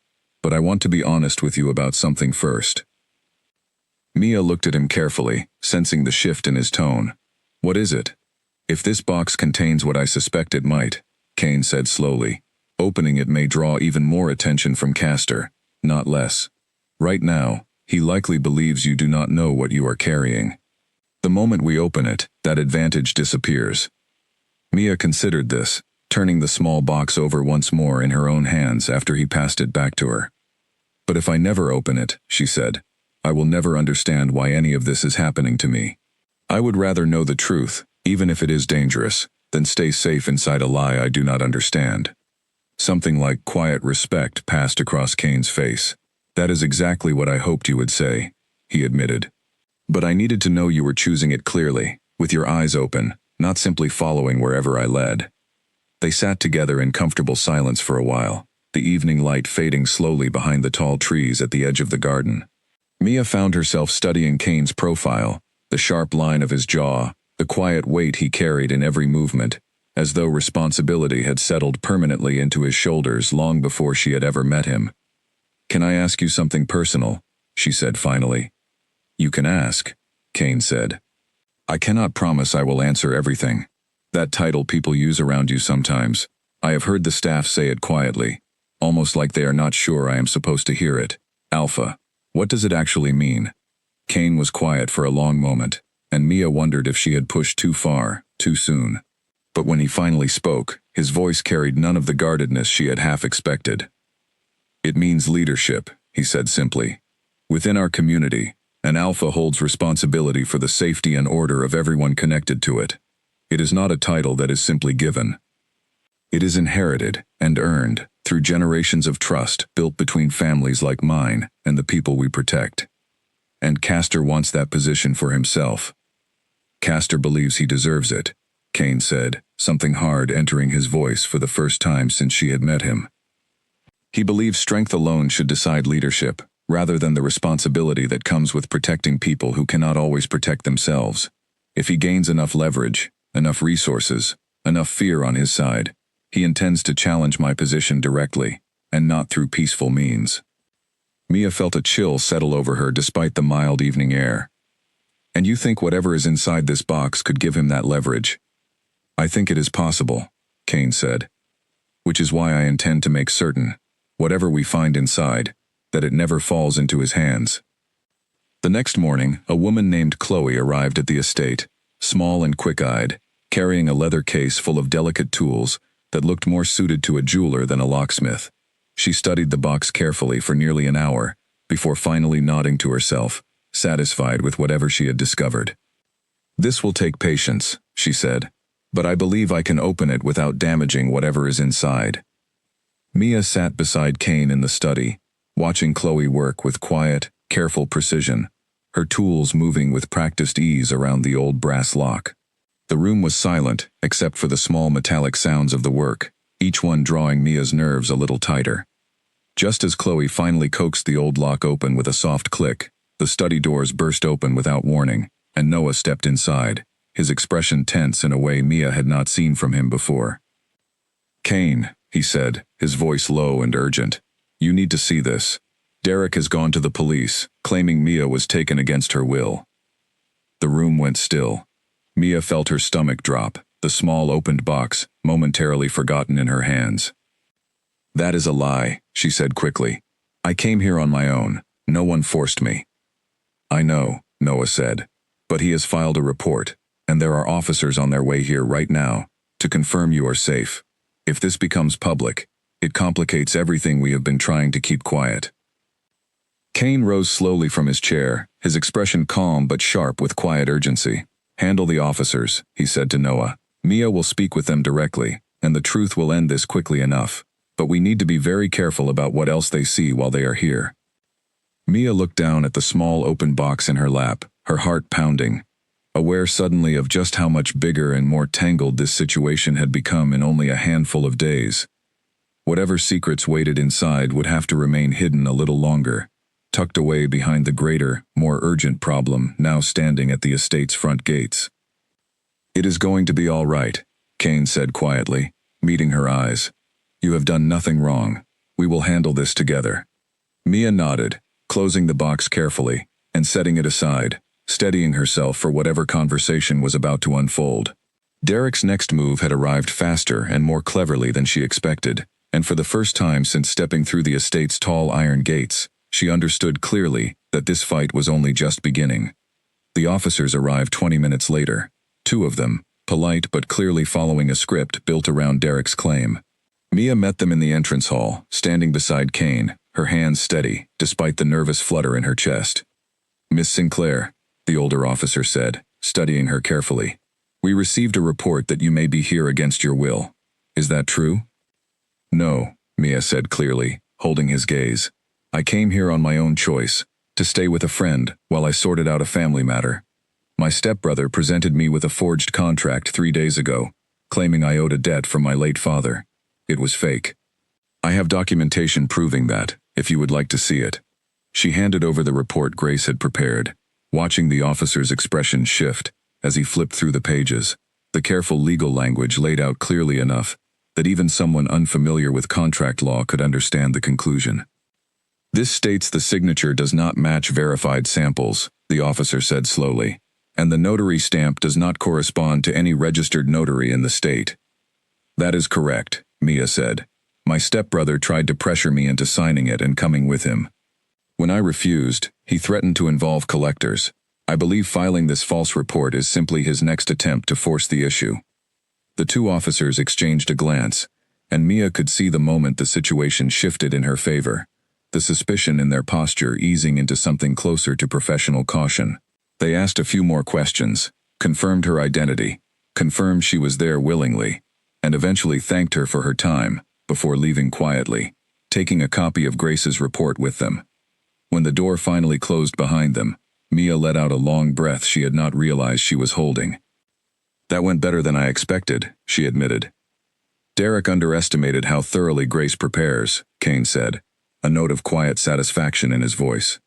But I want to be honest with you about something first. Mia looked at him carefully, sensing the shift in his tone. What is it? If this box contains what I suspect it might, Kane said slowly, opening it may draw even more attention from Castor, not less. Right now, he likely believes you do not know what you are carrying. The moment we open it, that advantage disappears. Mia considered this, turning the small box over once more in her own hands after he passed it back to her. But if I never open it, she said, I will never understand why any of this is happening to me. I would rather know the truth, even if it is dangerous, than stay safe inside a lie I do not understand. Something like quiet respect passed across Kane's face. That is exactly what I hoped you would say, he admitted. But I needed to know you were choosing it clearly, with your eyes open, not simply following wherever I led. They sat together in comfortable silence for a while, the evening light fading slowly behind the tall trees at the edge of the garden. Mia found herself studying Kane's profile, the sharp line of his jaw, the quiet weight he carried in every movement, as though responsibility had settled permanently into his shoulders long before she had ever met him. Can I ask you something personal? She said finally. You can ask, Kane said. I cannot promise I will answer everything. That title people use around you sometimes. I have heard the staff say it quietly, almost like they are not sure I am supposed to hear it. Alpha. What does it actually mean? Kane was quiet for a long moment, and Mia wondered if she had pushed too far, too soon. But when he finally spoke, his voice carried none of the guardedness she had half expected. It means leadership, he said simply. Within our community, an alpha holds responsibility for the safety and order of everyone connected to it. It is not a title that is simply given. It is inherited and earned through generations of trust built between families like mine and the people we protect. And Castor wants that position for himself. Castor believes he deserves it, Kane said, something hard entering his voice for the first time since she had met him. He believes strength alone should decide leadership, rather than the responsibility that comes with protecting people who cannot always protect themselves. If he gains enough leverage, enough resources, enough fear on his side, he intends to challenge my position directly, and not through peaceful means. Mia felt a chill settle over her despite the mild evening air. And you think whatever is inside this box could give him that leverage? I think it is possible, Kane said. Which is why I intend to make certain, whatever we find inside, that it never falls into his hands. The next morning, a woman named Chloe arrived at the estate, small and quick-eyed, carrying a leather case full of delicate tools that looked more suited to a jeweler than a locksmith. She studied the box carefully for nearly an hour, before finally nodding to herself, satisfied with whatever she had discovered. This will take patience, she said, but I believe I can open it without damaging whatever is inside. Mia sat beside Kane in the study, watching Chloe work with quiet, careful precision, her tools moving with practiced ease around the old brass lock. The room was silent, except for the small metallic sounds of the work, each one drawing Mia's nerves a little tighter. Just as Chloe finally coaxed the old lock open with a soft click, the study doors burst open without warning, and Noah stepped inside, his expression tense in a way Mia had not seen from him before. Kane, he said, his voice low and urgent. You need to see this. Derek has gone to the police, claiming Mia was taken against her will. The room went still. Mia felt her stomach drop, the small opened box, momentarily forgotten in her hands. That is a lie, she said quickly. I came here on my own. No one forced me. I know, Noah said. But he has filed a report, and there are officers on their way here right now to confirm you are safe. If this becomes public, it complicates everything we have been trying to keep quiet." Kane rose slowly from his chair, his expression calm but sharp with quiet urgency. "Handle the officers," he said to Noah. "Mia will speak with them directly, and the truth will end this quickly enough. But we need to be very careful about what else they see while they are here." Mia looked down at the small open box in her lap, her heart pounding, aware suddenly of just how much bigger and more tangled this situation had become in only a handful of days. Whatever secrets waited inside would have to remain hidden a little longer, tucked away behind the greater, more urgent problem now standing at the estate's front gates. "It is going to be all right," Kane said quietly, meeting her eyes. "You have done nothing wrong. We will handle this together." Mia nodded, closing the box carefully, and setting it aside, steadying herself for whatever conversation was about to unfold. Derek's next move had arrived faster and more cleverly than she expected, and for the first time since stepping through the estate's tall iron gates, she understood clearly that this fight was only just beginning. The officers arrived 20 minutes later, two of them, polite but clearly following a script built around Derek's claim. Mia met them in the entrance hall, standing beside Kane, her hands steady, despite the nervous flutter in her chest. "Miss Sinclair," the older officer said, studying her carefully, "we received a report that you may be here against your will. Is that true?" "No," Mia said clearly, holding his gaze. "I came here on my own choice, to stay with a friend while I sorted out a family matter. My stepbrother presented me with a forged contract 3 days ago, claiming I owed a debt from my late father. It was fake. I have documentation proving that, if you would like to see it." She handed over the report Grace had prepared, watching the officer's expression shift as he flipped through the pages, the careful legal language laid out clearly enough that even someone unfamiliar with contract law could understand the conclusion. "This states the signature does not match verified samples," the officer said slowly, "and the notary stamp does not correspond to any registered notary in the state." "That is correct," Mia said. "My stepbrother tried to pressure me into signing it and coming with him. When I refused, he threatened to involve collectors. I believe filing this false report is simply his next attempt to force the issue." The two officers exchanged a glance, and Mia could see the moment the situation shifted in her favor, the suspicion in their posture easing into something closer to professional caution. They asked a few more questions, confirmed her identity, confirmed she was there willingly, and eventually thanked her for her time, before leaving quietly, taking a copy of Grace's report with them. When the door finally closed behind them, Mia let out a long breath she had not realized she was holding. "That went better than I expected," she admitted. "Derek underestimated how thoroughly Grace prepares," Kane said, a note of quiet satisfaction in his voice.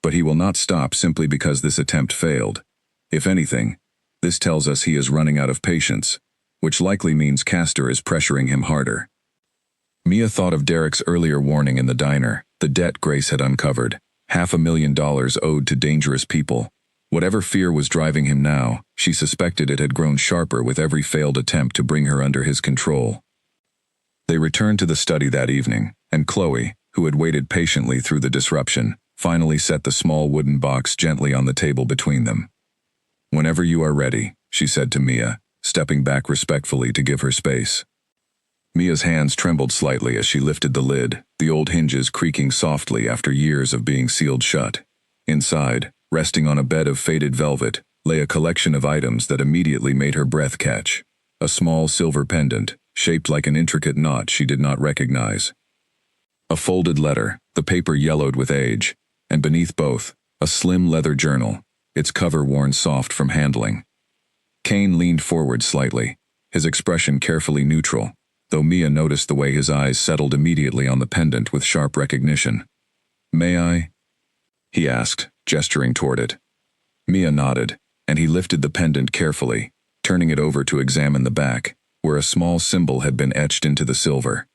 "But he will not stop simply because this attempt failed. If anything, this tells us he is running out of patience, which likely means Castor is pressuring him harder." Mia thought of Derek's earlier warning in the diner, the debt Grace had uncovered, $500,000 owed to dangerous people. Whatever fear was driving him now, she suspected it had grown sharper with every failed attempt to bring her under his control. They returned to the study that evening, and Chloe, who had waited patiently through the disruption, finally set the small wooden box gently on the table between them. "Whenever you are ready," she said to Mia, stepping back respectfully to give her space. Mia's hands trembled slightly as she lifted the lid, the old hinges creaking softly after years of being sealed shut. Inside, resting on a bed of faded velvet, lay a collection of items that immediately made her breath catch. A small silver pendant, shaped like an intricate knot she did not recognize. A folded letter, the paper yellowed with age, and beneath both, a slim leather journal, its cover worn soft from handling. Kane leaned forward slightly, his expression carefully neutral, though Mia noticed the way his eyes settled immediately on the pendant with sharp recognition. "May I?" he asked, gesturing toward it. Mia nodded, and he lifted the pendant carefully, turning it over to examine the back, where a small symbol had been etched into the silver.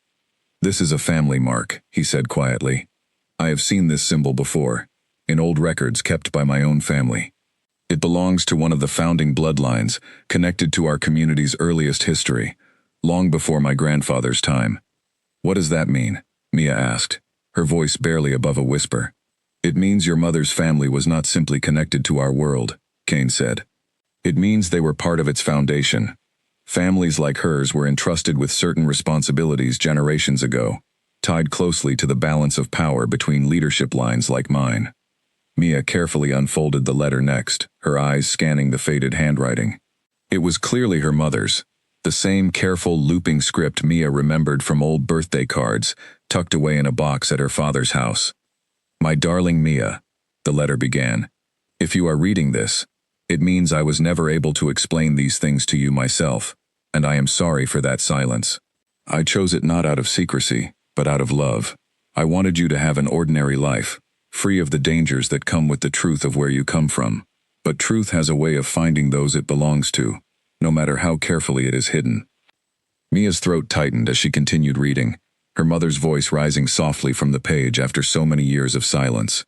"This is a family mark," he said quietly. "I have seen this symbol before, in old records kept by my own family. It belongs to one of the founding bloodlines, connected to our community's earliest history, long before my grandfather's time." "What does that mean?" Mia asked, her voice barely above a whisper. "It means your mother's family was not simply connected to our world. Kane said. It means they were part of its foundation. Families like hers were entrusted with certain responsibilities generations ago, tied closely to the balance of power between leadership lines like mine. Mia carefully unfolded the letter next, her eyes scanning the faded handwriting. It was clearly her mother's, the same careful looping script Mia remembered from old birthday cards, tucked away in a box at her father's house. "My darling Mia," the letter began, "if you are reading this, it means I was never able to explain these things to you myself, and I am sorry for that silence. I chose it not out of secrecy, but out of love. I wanted you to have an ordinary life, free of the dangers that come with the truth of where you come from. But truth has a way of finding those it belongs to, no matter how carefully it is hidden." Mia's throat tightened as she continued reading, her mother's voice rising softly from the page after so many years of silence.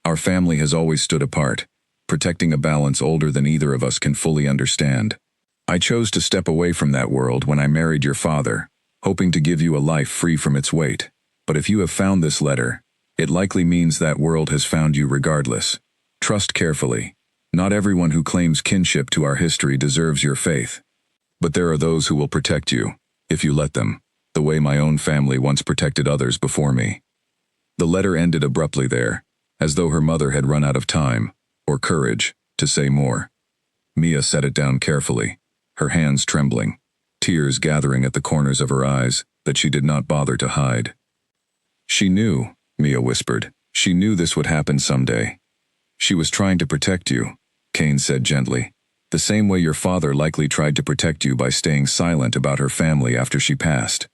"Our family has always stood apart, protecting a balance older than either of us can fully understand. I chose to step away from that world when I married your father, hoping to give you a life free from its weight. But if you have found this letter, it likely means that world has found you regardless. Trust carefully. Not everyone who claims kinship to our history deserves your faith. But there are those who will protect you, if you let them, the way my own family once protected others before me." The letter ended abruptly there, as though her mother had run out of time, or courage, to say more. Mia set it down carefully, her hands trembling, tears gathering at the corners of her eyes that she did not bother to hide. "She knew," Mia whispered. "She knew this would happen someday. She was trying to protect you," Kane said gently, "the same way your father likely tried to protect you by staying silent about her family after she passed."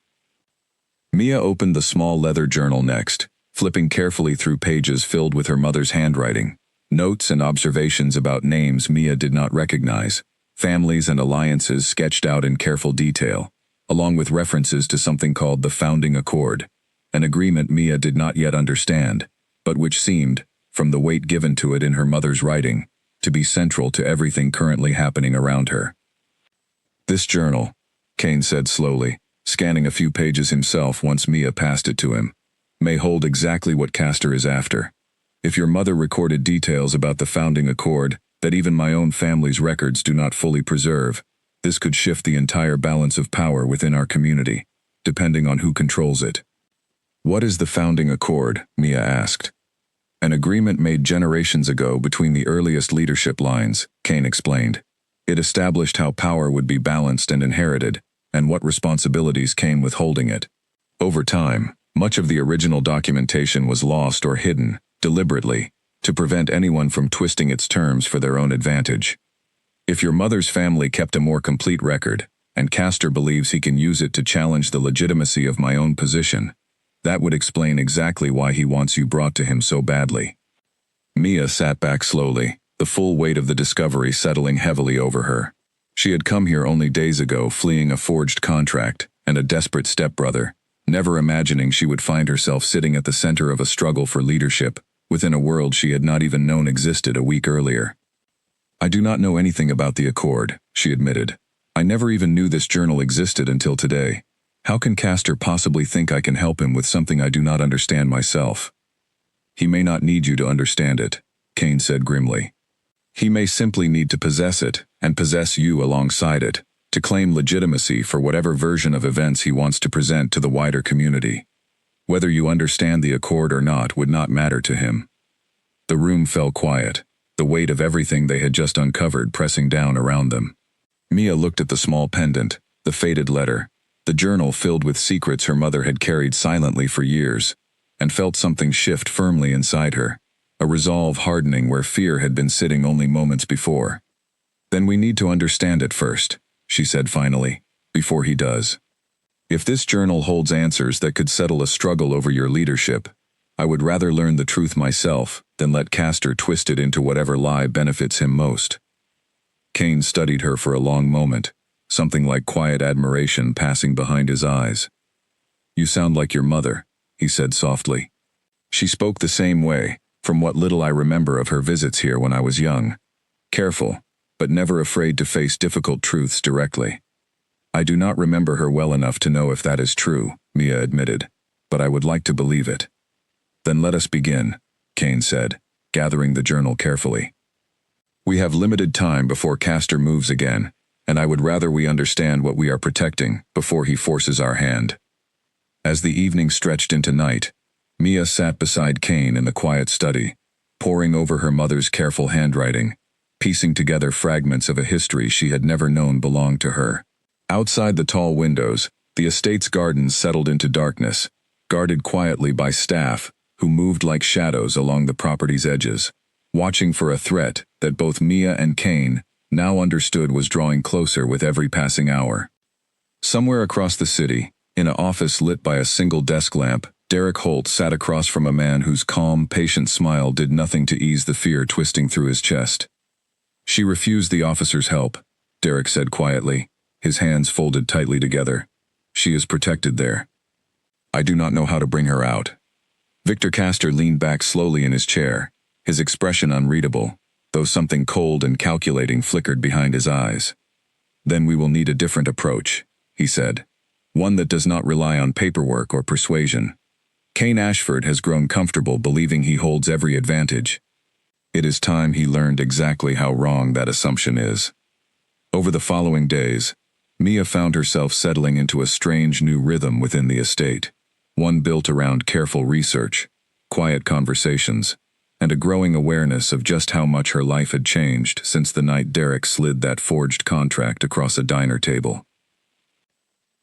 Mia opened the small leather journal next, flipping carefully through pages filled with her mother's handwriting, notes and observations about names Mia did not recognize, families and alliances sketched out in careful detail, along with references to something called the Founding Accord, an agreement Mia did not yet understand, but which seemed, from the weight given to it in her mother's writing, to be central to everything currently happening around her. "This journal," Kane said slowly, scanning a few pages himself once Mia passed it to him, "may hold exactly what Castor is after. If your mother recorded details about the Founding Accord that even my own family's records do not fully preserve, this could shift the entire balance of power within our community, depending on who controls it." "What is the Founding Accord?" Mia asked. "An agreement made generations ago between the earliest leadership lines," Kane explained. "It established how power would be balanced and inherited, and what responsibilities came with holding it. Over time, much of the original documentation was lost or hidden, deliberately, to prevent anyone from twisting its terms for their own advantage. If your mother's family kept a more complete record, and Castor believes he can use it to challenge the legitimacy of my own position, that would explain exactly why he wants you brought to him so badly." Mia sat back slowly, the full weight of the discovery settling heavily over her. She had come here only days ago, fleeing a forged contract and a desperate stepbrother, never imagining she would find herself sitting at the center of a struggle for leadership within a world she had not even known existed a week earlier. "I do not know anything about the Accord," she admitted. "I never even knew this journal existed until today. How can Castor possibly think I can help him with something I do not understand myself?" "He may not need you to understand it," Kane said grimly. "He may simply need to possess it, and possess you alongside it, to claim legitimacy for whatever version of events he wants to present to the wider community. Whether you understand the Accord or not would not matter to him." The room fell quiet, the weight of everything they had just uncovered pressing down around them. Mia looked at the small pendant, the faded letter, the journal filled with secrets her mother had carried silently for years, and felt something shift firmly inside her, a resolve hardening where fear had been sitting only moments before. "Then we need to understand it first," she said finally, "before he does. If this journal holds answers that could settle a struggle over your leadership, I would rather learn the truth myself than let Castor twist it into whatever lie benefits him most." Kane studied her for a long moment, something like quiet admiration passing behind his eyes. "You sound like your mother," he said softly. "She spoke the same way, from what little I remember of her visits here when I was young. Careful, but never afraid to face difficult truths directly." "I do not remember her well enough to know if that is true," Mia admitted, "but I would like to believe it." "Then let us begin," Kane said, gathering the journal carefully. We have limited time before Castor moves again, and I would rather we understand what we are protecting before he forces our hand. As the evening stretched into night, Mia sat beside Kane in the quiet study, poring over her mother's careful handwriting, piecing together fragments of a history she had never known belonged to her. Outside the tall windows, the estate's gardens settled into darkness, guarded quietly by staff who moved like shadows along the property's edges, watching for a threat that both Mia and Kane now understood was drawing closer with every passing hour. Somewhere across the city, in an office lit by a single desk lamp, Derek Holt sat across from a man whose calm, patient smile did nothing to ease the fear twisting through his chest. "She refused the officer's help," Derek said quietly, his hands folded tightly together. "She is protected there. I do not know how to bring her out." Victor Castor leaned back slowly in his chair, his expression unreadable, though something cold and calculating flickered behind his eyes. "Then we will need a different approach," he said. "One that does not rely on paperwork or persuasion. Kane Ashford has grown comfortable believing he holds every advantage. It is time he learned exactly how wrong that assumption is." Over the following days, Mia found herself settling into a strange new rhythm within the estate, one built around careful research, quiet conversations, and a growing awareness of just how much her life had changed since the night Derek slid that forged contract across a diner table.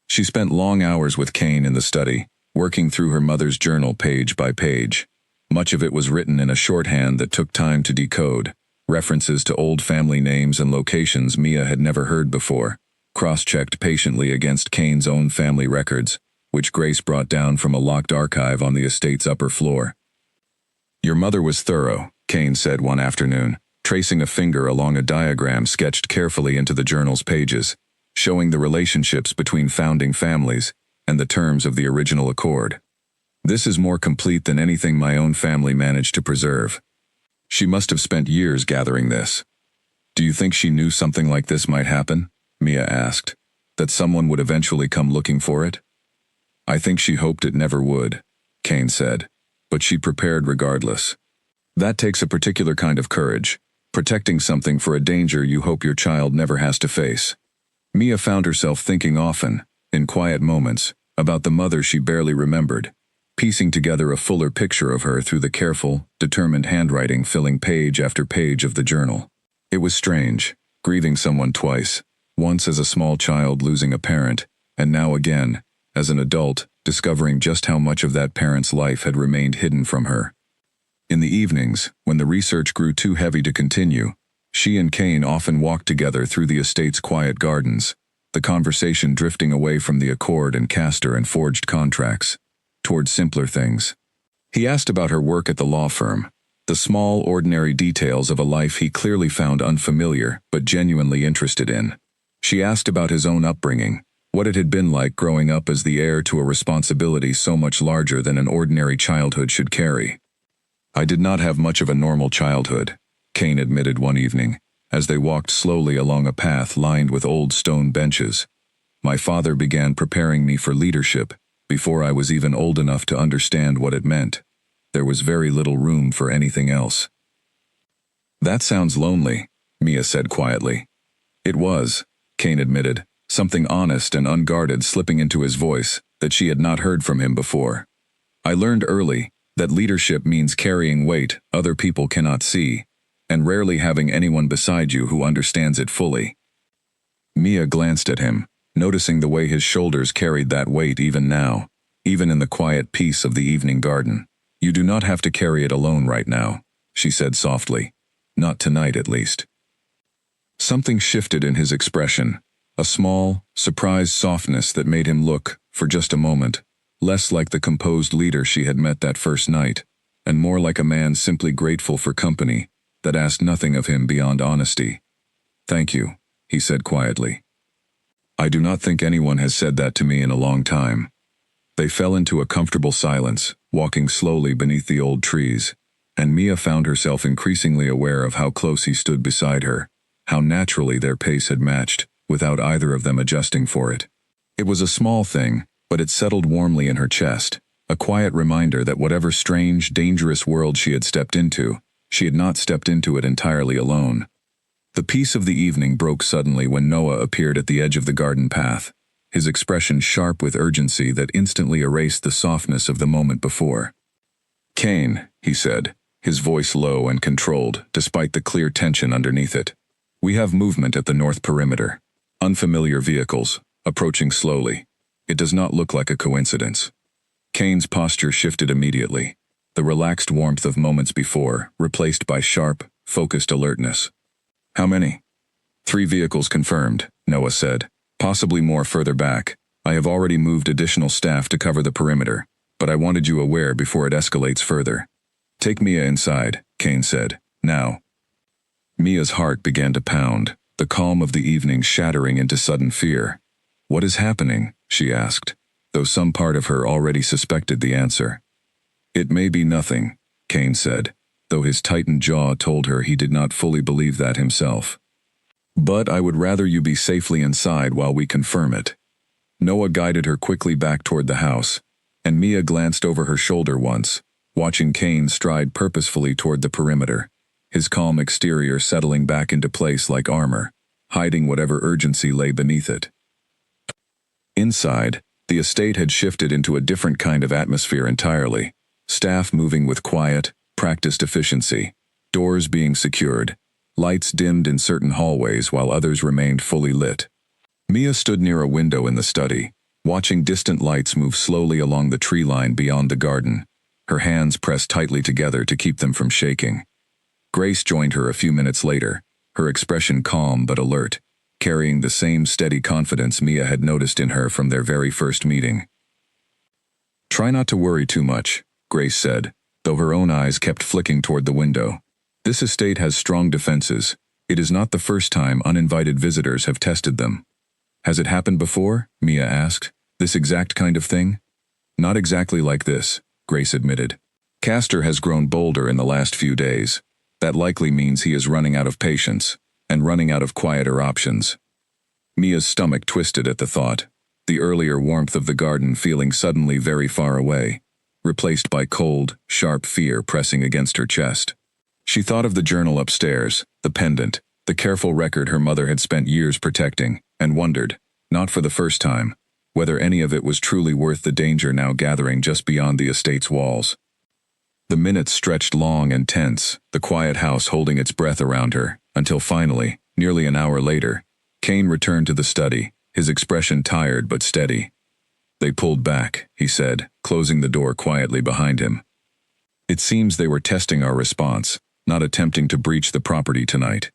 She spent long hours with Kane in the study, working through her mother's journal page by page. Much of it was written in a shorthand that took time to decode, references to old family names and locations Mia had never heard before, cross-checked patiently against Kane's own family records, which Grace brought down from a locked archive on the estate's upper floor. "Your mother was thorough," Kane said one afternoon, tracing a finger along a diagram sketched carefully into the journal's pages, showing the relationships between founding families and the terms of the original accord. "This is more complete than anything my own family managed to preserve." She must have spent years gathering this. "Do you think she knew something like this might happen?" Mia asked. "That someone would eventually come looking for it?" "I think she hoped it never would," Kane said, "but she prepared regardless. That takes a particular kind of courage, protecting something for a danger you hope your child never has to face." Mia found herself thinking often, in quiet moments, about the mother she barely remembered, piecing together a fuller picture of her through the careful, determined handwriting filling page after page of the journal. It was strange, grieving someone twice, once as a small child losing a parent, and now again, as an adult, discovering just how much of that parent's life had remained hidden from her. In the evenings, when the research grew too heavy to continue, she and Kane often walked together through the estate's quiet gardens, the conversation drifting away from the accord and Castor and forged contracts, toward simpler things. He asked about her work at the law firm, the small, ordinary details of a life he clearly found unfamiliar but genuinely interested in. She asked about his own upbringing, what it had been like growing up as the heir to a responsibility so much larger than an ordinary childhood should carry. "I did not have much of a normal childhood," Kane admitted one evening, as they walked slowly along a path lined with old stone benches. "My father began preparing me for leadership before I was even old enough to understand what it meant. There was very little room for anything else." "That sounds lonely," Mia said quietly. "It was," Kane admitted, something honest and unguarded slipping into his voice that she had not heard from him before. "I learned early that leadership means carrying weight other people cannot see, and rarely having anyone beside you who understands it fully." Mia glanced at him, noticing the way his shoulders carried that weight even now, even in the quiet peace of the evening garden. "You do not have to carry it alone right now," she said softly. "Not tonight, at least." Something shifted in his expression, a small, surprised softness that made him look, for just a moment, less like the composed leader she had met that first night, and more like a man simply grateful for company that asked nothing of him beyond honesty. "Thank you," he said quietly. "I do not think anyone has said that to me in a long time." They fell into a comfortable silence, walking slowly beneath the old trees, and Mia found herself increasingly aware of how close he stood beside her, how naturally their pace had matched, without either of them adjusting for it. It was a small thing, but it settled warmly in her chest, a quiet reminder that whatever strange, dangerous world she had stepped into, she had not stepped into it entirely alone. The peace of the evening broke suddenly when Noah appeared at the edge of the garden path, his expression sharp with urgency that instantly erased the softness of the moment before. "Kane," he said, his voice low and controlled, despite the clear tension underneath it. "We have movement at the north perimeter. Unfamiliar vehicles, approaching slowly. It does not look like a coincidence." Kane's posture shifted immediately, the relaxed warmth of moments before, replaced by sharp, focused alertness. "How many?" "3 vehicles confirmed," Noah said, "possibly more further back. I have already moved additional staff to cover the perimeter, but I wanted you aware before it escalates further." "Take Mia inside," Kane said. "Now." Mia's heart began to pound, the calm of the evening shattering into sudden fear. "What is happening?" she asked, though some part of her already suspected the answer. "It may be nothing," Kane said, though his tightened jaw told her he did not fully believe that himself. "But I would rather you be safely inside while we confirm it." Noah guided her quickly back toward the house, and Mia glanced over her shoulder once, watching Kane stride purposefully toward the perimeter, his calm exterior settling back into place like armor, hiding whatever urgency lay beneath it. Inside, the estate had shifted into a different kind of atmosphere entirely, staff moving with quiet, practiced efficiency, doors being secured, lights dimmed in certain hallways while others remained fully lit. Mia stood near a window in the study, watching distant lights move slowly along the tree line beyond the garden, her hands pressed tightly together to keep them from shaking. Grace joined her a few minutes later, her expression calm but alert, carrying the same steady confidence Mia had noticed in her from their very first meeting. "Try not to worry too much," Grace said, though her own eyes kept flicking toward the window. "This estate has strong defenses. It is not the first time uninvited visitors have tested them." "Has it happened before?" Mia asked. "This exact kind of thing?" "Not exactly like this," Grace admitted. "Castor has grown bolder in the last few days. That likely means he is running out of patience, and running out of quieter options." Mia's stomach twisted at the thought, the earlier warmth of the garden feeling suddenly very far away, replaced by cold, sharp fear pressing against her chest. She thought of the journal upstairs, the pendant, the careful record her mother had spent years protecting, and wondered, not for the first time, whether any of it was truly worth the danger now gathering just beyond the estate's walls. The minutes stretched long and tense, the quiet house holding its breath around her, until finally, nearly an hour later, Kane returned to the study, his expression tired but steady. "They pulled back," he said, closing the door quietly behind him. "It seems they were testing our response, not attempting to breach the property tonight.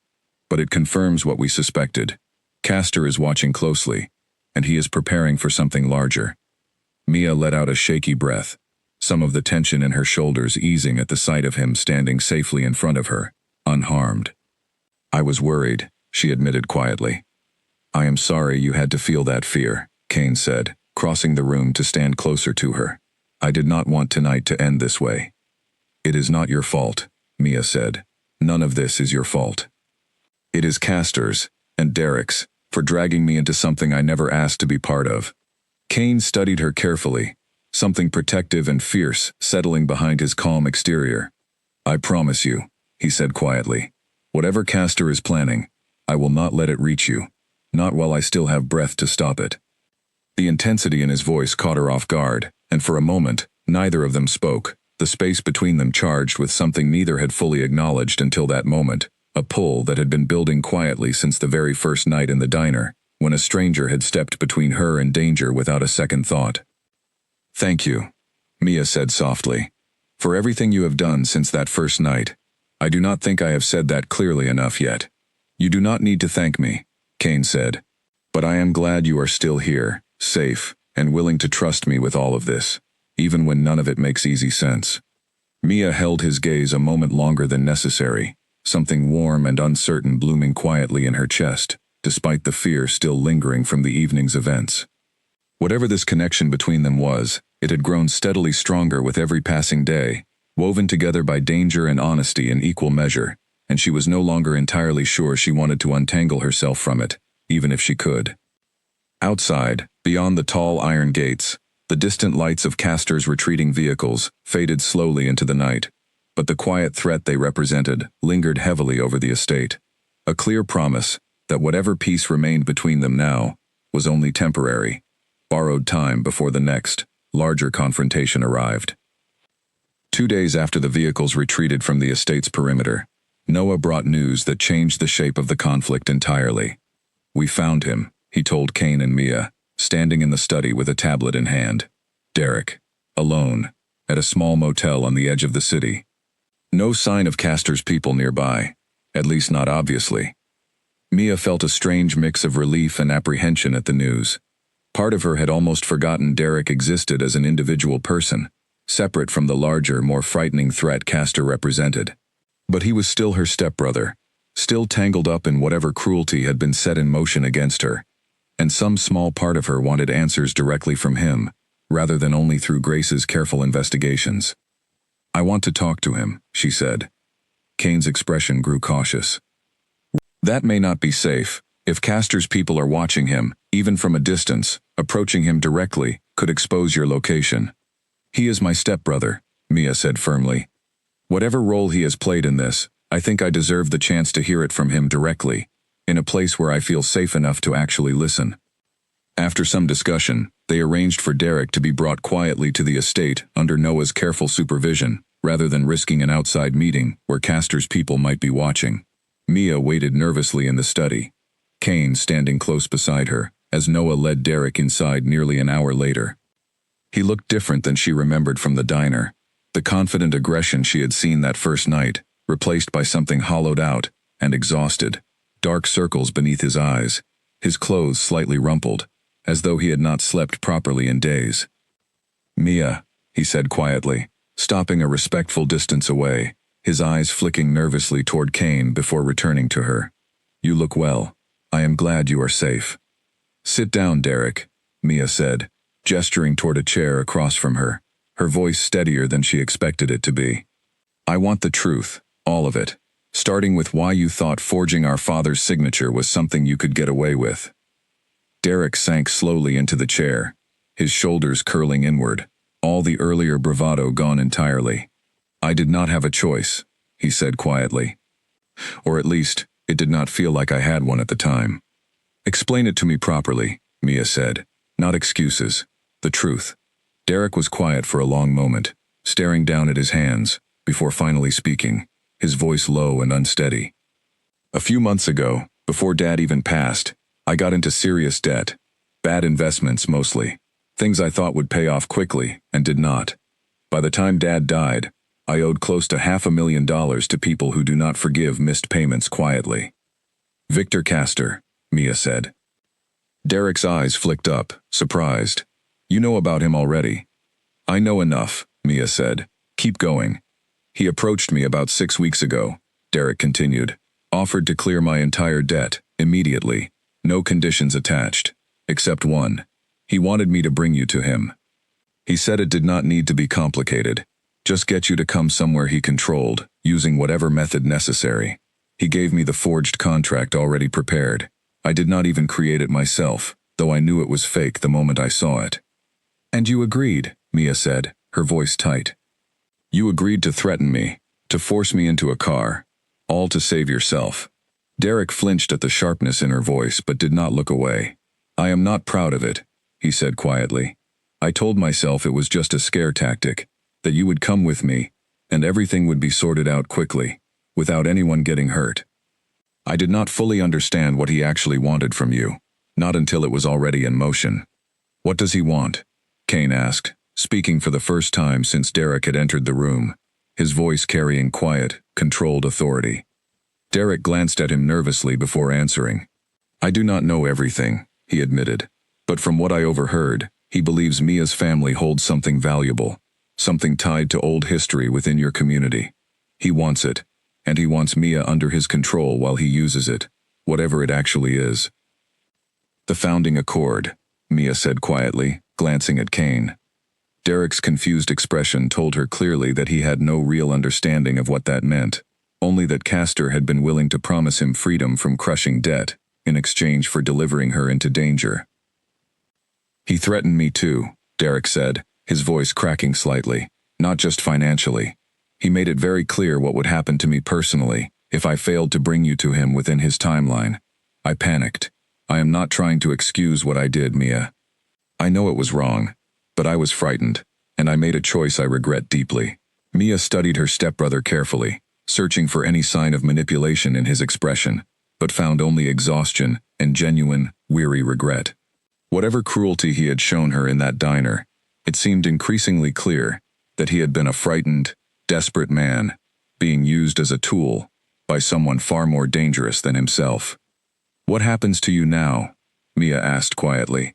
But it confirms what we suspected. Castor is watching closely, and he is preparing for something larger." Mia let out a shaky breath, some of the tension in her shoulders easing at the sight of him standing safely in front of her, unharmed. "I was worried," she admitted quietly. "I am sorry you had to feel that fear," Kane said, crossing the room to stand closer to her. "I did not want tonight to end this way." "It is not your fault," Mia said. "None of this is your fault. It is Castor's, and Derek's, for dragging me into something I never asked to be part of." Kane studied her carefully, something protective and fierce settling behind his calm exterior. "I promise you," he said quietly, "whatever Castor is planning, I will not let it reach you, not while I still have breath to stop it." The intensity in his voice caught her off guard, and for a moment, neither of them spoke, the space between them charged with something neither had fully acknowledged until that moment, a pull that had been building quietly since the very first night in the diner, when a stranger had stepped between her and danger without a second thought. "Thank you," Mia said softly, "for everything you have done since that first night. I do not think I have said that clearly enough yet." "You do not need to thank me," Kane said. "But I am glad you are still here, safe, and willing to trust me with all of this, even when none of it makes easy sense." Mia held his gaze a moment longer than necessary, something warm and uncertain blooming quietly in her chest, despite the fear still lingering from the evening's events. Whatever this connection between them was, it had grown steadily stronger with every passing day, woven together by danger and honesty in equal measure, and she was no longer entirely sure she wanted to untangle herself from it, even if she could. Outside, beyond the tall iron gates, the distant lights of Castor's retreating vehicles faded slowly into the night, but the quiet threat they represented lingered heavily over the estate. A clear promise that whatever peace remained between them now was only temporary, borrowed time before the next, larger confrontation arrived. 2 days after the vehicles retreated from the estate's perimeter, Noah brought news that changed the shape of the conflict entirely. "We found him," he told Kane and Mia, standing in the study with a tablet in hand. Derek, alone, at a small motel on the edge of the city. No sign of Castor's people nearby, at least not obviously. Mia felt a strange mix of relief and apprehension at the news. Part of her had almost forgotten Derek existed as an individual person, separate from the larger, more frightening threat Castor represented. But he was still her stepbrother, still tangled up in whatever cruelty had been set in motion against her, and some small part of her wanted answers directly from him, rather than only through Grace's careful investigations. "I want to talk to him," she said. Kane's expression grew cautious. "That may not be safe. If Castor's people are watching him, even from a distance, approaching him directly could expose your location." "He is my stepbrother," Mia said firmly. "Whatever role he has played in this, I think I deserve the chance to hear it from him directly, in a place where I feel safe enough to actually listen." After some discussion, they arranged for Derek to be brought quietly to the estate under Noah's careful supervision, rather than risking an outside meeting where Castor's people might be watching. Mia waited nervously in the study, Kane standing close beside her, as Noah led Derek inside nearly an hour later. He looked different than she remembered from the diner. The confident aggression she had seen that first night, replaced by something hollowed out and exhausted, dark circles beneath his eyes, his clothes slightly rumpled, as though he had not slept properly in days. "Mia," he said quietly, stopping a respectful distance away, his eyes flicking nervously toward Kane before returning to her. "You look well. I am glad you are safe." "Sit down, Derek," Mia said, gesturing toward a chair across from her, her voice steadier than she expected it to be. "I want the truth, all of it, starting with why you thought forging our father's signature was something you could get away with." Derek sank slowly into the chair, his shoulders curling inward, all the earlier bravado gone entirely. "I did not have a choice," he said quietly. "Or at least, it did not feel like I had one at the time." "Explain it to me properly," Mia said. "Not excuses. The truth." Derek was quiet for a long moment, staring down at his hands, before finally speaking, his voice low and unsteady. "A few months ago, before Dad even passed, I got into serious debt. Bad investments mostly. Things I thought would pay off quickly, and did not. By the time Dad died, I owed close to $500,000 to people who do not forgive missed payments quietly." "Victor Castor," Mia said. Derek's eyes flicked up, surprised. "You know about him already." "I know enough," Mia said. "Keep going." "He approached me about 6 weeks ago," Derek continued. "Offered to clear my entire debt, immediately. No conditions attached. Except one. He wanted me to bring you to him. He said it did not need to be complicated. Just get you to come somewhere he controlled, using whatever method necessary. He gave me the forged contract already prepared. I did not even create it myself, though I knew it was fake the moment I saw it." "And you agreed," Mia said, her voice tight. "You agreed to threaten me, to force me into a car, all to save yourself." Derek flinched at the sharpness in her voice but did not look away. "I am not proud of it," he said quietly. "I told myself it was just a scare tactic, that you would come with me, and everything would be sorted out quickly, without anyone getting hurt. I did not fully understand what he actually wanted from you, not until it was already in motion." "What does he want?" Kane asked, speaking for the first time since Derek had entered the room, his voice carrying quiet, controlled authority. Derek glanced at him nervously before answering. "I do not know everything," he admitted, "but from what I overheard, he believes Mia's family holds something valuable, something tied to old history within your community. He wants it, and he wants Mia under his control while he uses it, whatever it actually is." "The founding accord," Mia said quietly, glancing at Kane. Derek's confused expression told her clearly that he had no real understanding of what that meant, only that Castor had been willing to promise him freedom from crushing debt in exchange for delivering her into danger. "He threatened me too," Derek said, his voice cracking slightly, "not just financially. He made it very clear what would happen to me personally if I failed to bring you to him within his timeline. I panicked. I am not trying to excuse what I did, Mia. I know it was wrong, but I was frightened, and I made a choice I regret deeply. Mia studied her stepbrother carefully, searching for any sign of manipulation in his expression, but found only exhaustion and genuine, weary regret. Whatever cruelty he had shown her in that diner, it seemed increasingly clear that he had been a frightened, desperate man, being used as a tool by someone far more dangerous than himself. "What happens to you now?" Mia asked quietly.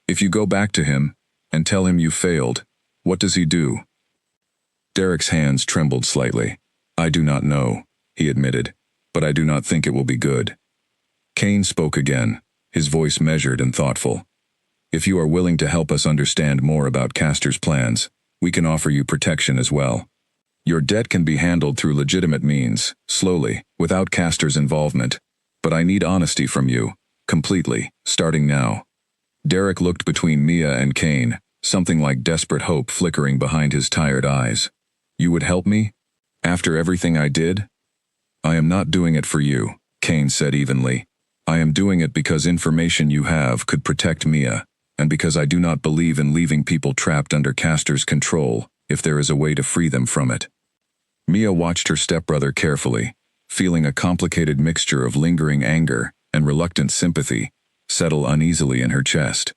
"If you go back to him and tell him you failed, what does he do?" Derek's hands trembled slightly. "I do not know," he admitted, "but I do not think it will be good." Kane spoke again, his voice measured and thoughtful. "If you are willing to help us understand more about Castor's plans, we can offer you protection as well. Your debt can be handled through legitimate means, slowly, without Castor's involvement. But I need honesty from you, completely, starting now." Derek looked between Mia and Kane, something like desperate hope flickering behind his tired eyes. "You would help me? After everything I did?" "I am not doing it for you," Kane said evenly. "I am doing it because information you have could protect Mia, and because I do not believe in leaving people trapped under Castor's control if there is a way to free them from it." Mia watched her stepbrother carefully, feeling a complicated mixture of lingering anger and reluctant sympathy settle uneasily in her chest.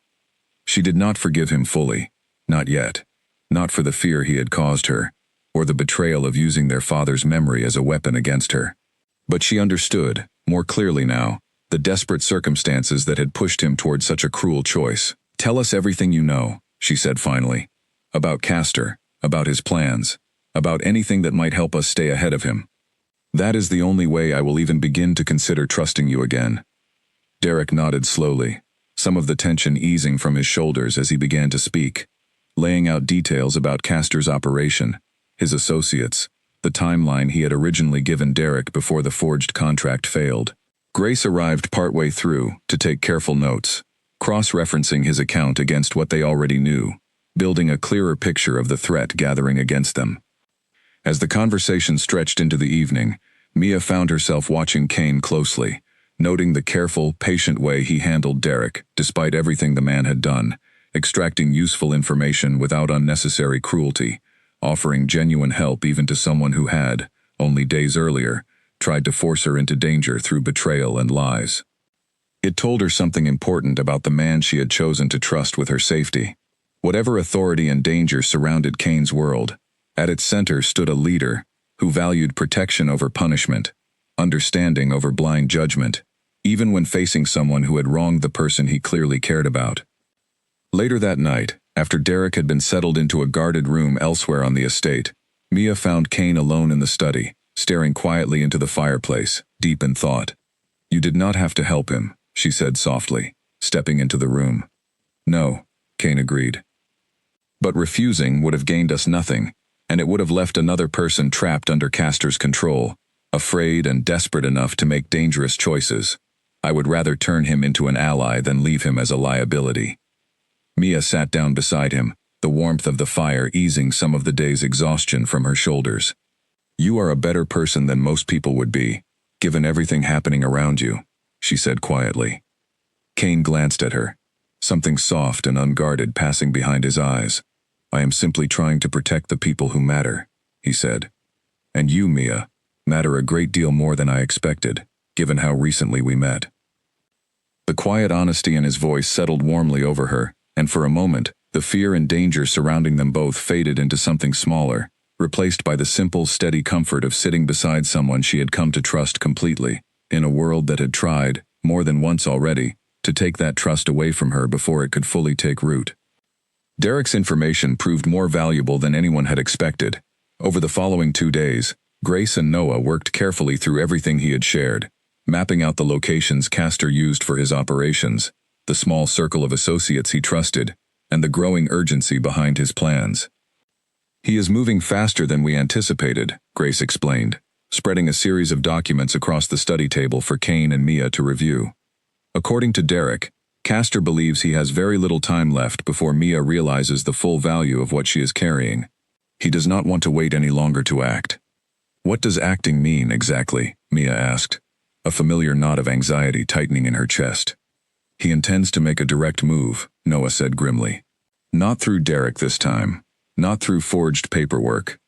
She did not forgive him fully, not yet, not for the fear he had caused her, or the betrayal of using their father's memory as a weapon against her. But she understood, more clearly now, the desperate circumstances that had pushed him toward such a cruel choice. "Tell us everything you know," she said finally. "About Castor, about his plans, about anything that might help us stay ahead of him. That is the only way I will even begin to consider trusting you again." Derek nodded slowly, some of the tension easing from his shoulders as he began to speak, laying out details about Castor's operation, his associates, the timeline he had originally given Derek before the forged contract failed. Grace arrived partway through to take careful notes, cross-referencing his account against what they already knew, building a clearer picture of the threat gathering against them. As the conversation stretched into the evening, Mia found herself watching Kane closely, noting the careful, patient way he handled Derek, despite everything the man had done, extracting useful information without unnecessary cruelty, offering genuine help even to someone who had, only days earlier, tried to force her into danger through betrayal and lies. It told her something important about the man she had chosen to trust with her safety. Whatever authority and danger surrounded Kane's world, at its center stood a leader who valued protection over punishment, understanding over blind judgment, even when facing someone who had wronged the person he clearly cared about. Later that night, after Derek had been settled into a guarded room elsewhere on the estate, Mia found Kane alone in the study, staring quietly into the fireplace, deep in thought. "You did not have to help him," she said softly, stepping into the room. "No," Kane agreed. "But refusing would have gained us nothing, and it would have left another person trapped under Castor's control, afraid and desperate enough to make dangerous choices. I would rather turn him into an ally than leave him as a liability." Mia sat down beside him, the warmth of the fire easing some of the day's exhaustion from her shoulders. "You are a better person than most people would be, given everything happening around you," she said quietly. Kane glanced at her, something soft and unguarded passing behind his eyes. "I am simply trying to protect the people who matter," he said. "And you, Mia, matter a great deal more than I expected, given how recently we met." The quiet honesty in his voice settled warmly over her, and for a moment, the fear and danger surrounding them both faded into something smaller, replaced by the simple, steady comfort of sitting beside someone she had come to trust completely, in a world that had tried, more than once already, to take that trust away from her before it could fully take root. Derek's information proved more valuable than anyone had expected. Over the following 2 days, Grace and Noah worked carefully through everything he had shared, mapping out the locations Castor used for his operations, the small circle of associates he trusted, and the growing urgency behind his plans. "He is moving faster than we anticipated," Grace explained, spreading a series of documents across the study table for Kane and Mia to review. According to Derek, Castor believes he has very little time left before Mia realizes the full value of what she is carrying. He does not want to wait any longer to act. What does acting mean exactly? Mia asked, a familiar knot of anxiety tightening in her chest. He intends to make a direct move, Noah said grimly. Not through Derek this time. Not through forged paperwork.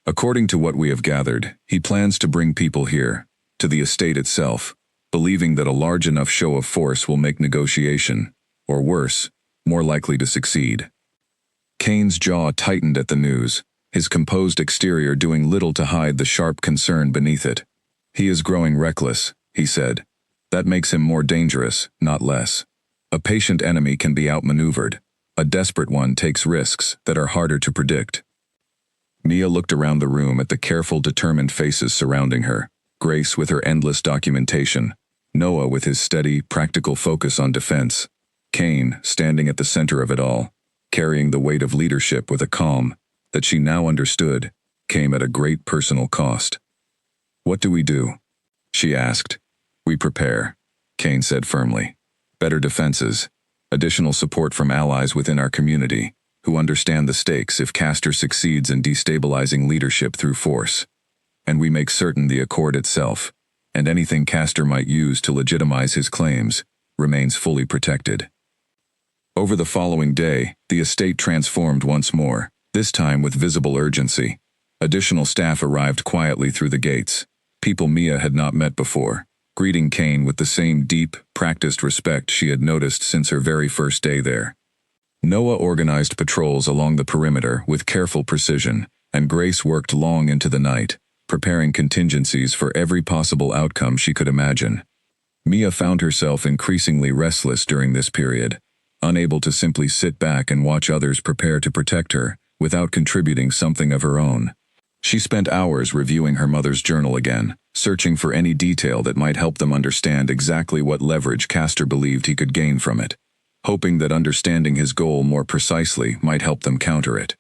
According to what we have gathered, he plans to bring people here, to the estate itself, believing that a large enough show of force will make negotiation, or worse, more likely to succeed. Kane's jaw tightened at the news, his composed exterior doing little to hide the sharp concern beneath it. He is growing reckless, he said. That makes him more dangerous, not less. A patient enemy can be outmaneuvered. A desperate one takes risks that are harder to predict. Mia looked around the room at the careful, determined faces surrounding her. Grace with her endless documentation, Noah with his steady, practical focus on defense, Kane standing at the center of it all, carrying the weight of leadership with a calm that she now understood came at a great personal cost. What do we do? She asked. We prepare, Kane said firmly. Better defenses, additional support from allies within our community, who understand the stakes if Castor succeeds in destabilizing leadership through force. And we make certain the Accord itself, and anything Castor might use to legitimize his claims, remains fully protected. Over the following day, the estate transformed once more, this time with visible urgency. Additional staff arrived quietly through the gates, people Mia had not met before, greeting Kane with the same deep, practiced respect she had noticed since her very first day there. Noah organized patrols along the perimeter with careful precision, and Grace worked long into the night, preparing contingencies for every possible outcome she could imagine. Mia found herself increasingly restless during this period, unable to simply sit back and watch others prepare to protect her without contributing something of her own. She spent hours reviewing her mother's journal again, searching for any detail that might help them understand exactly what leverage Castor believed he could gain from it, hoping that understanding his goal more precisely might help them counter it.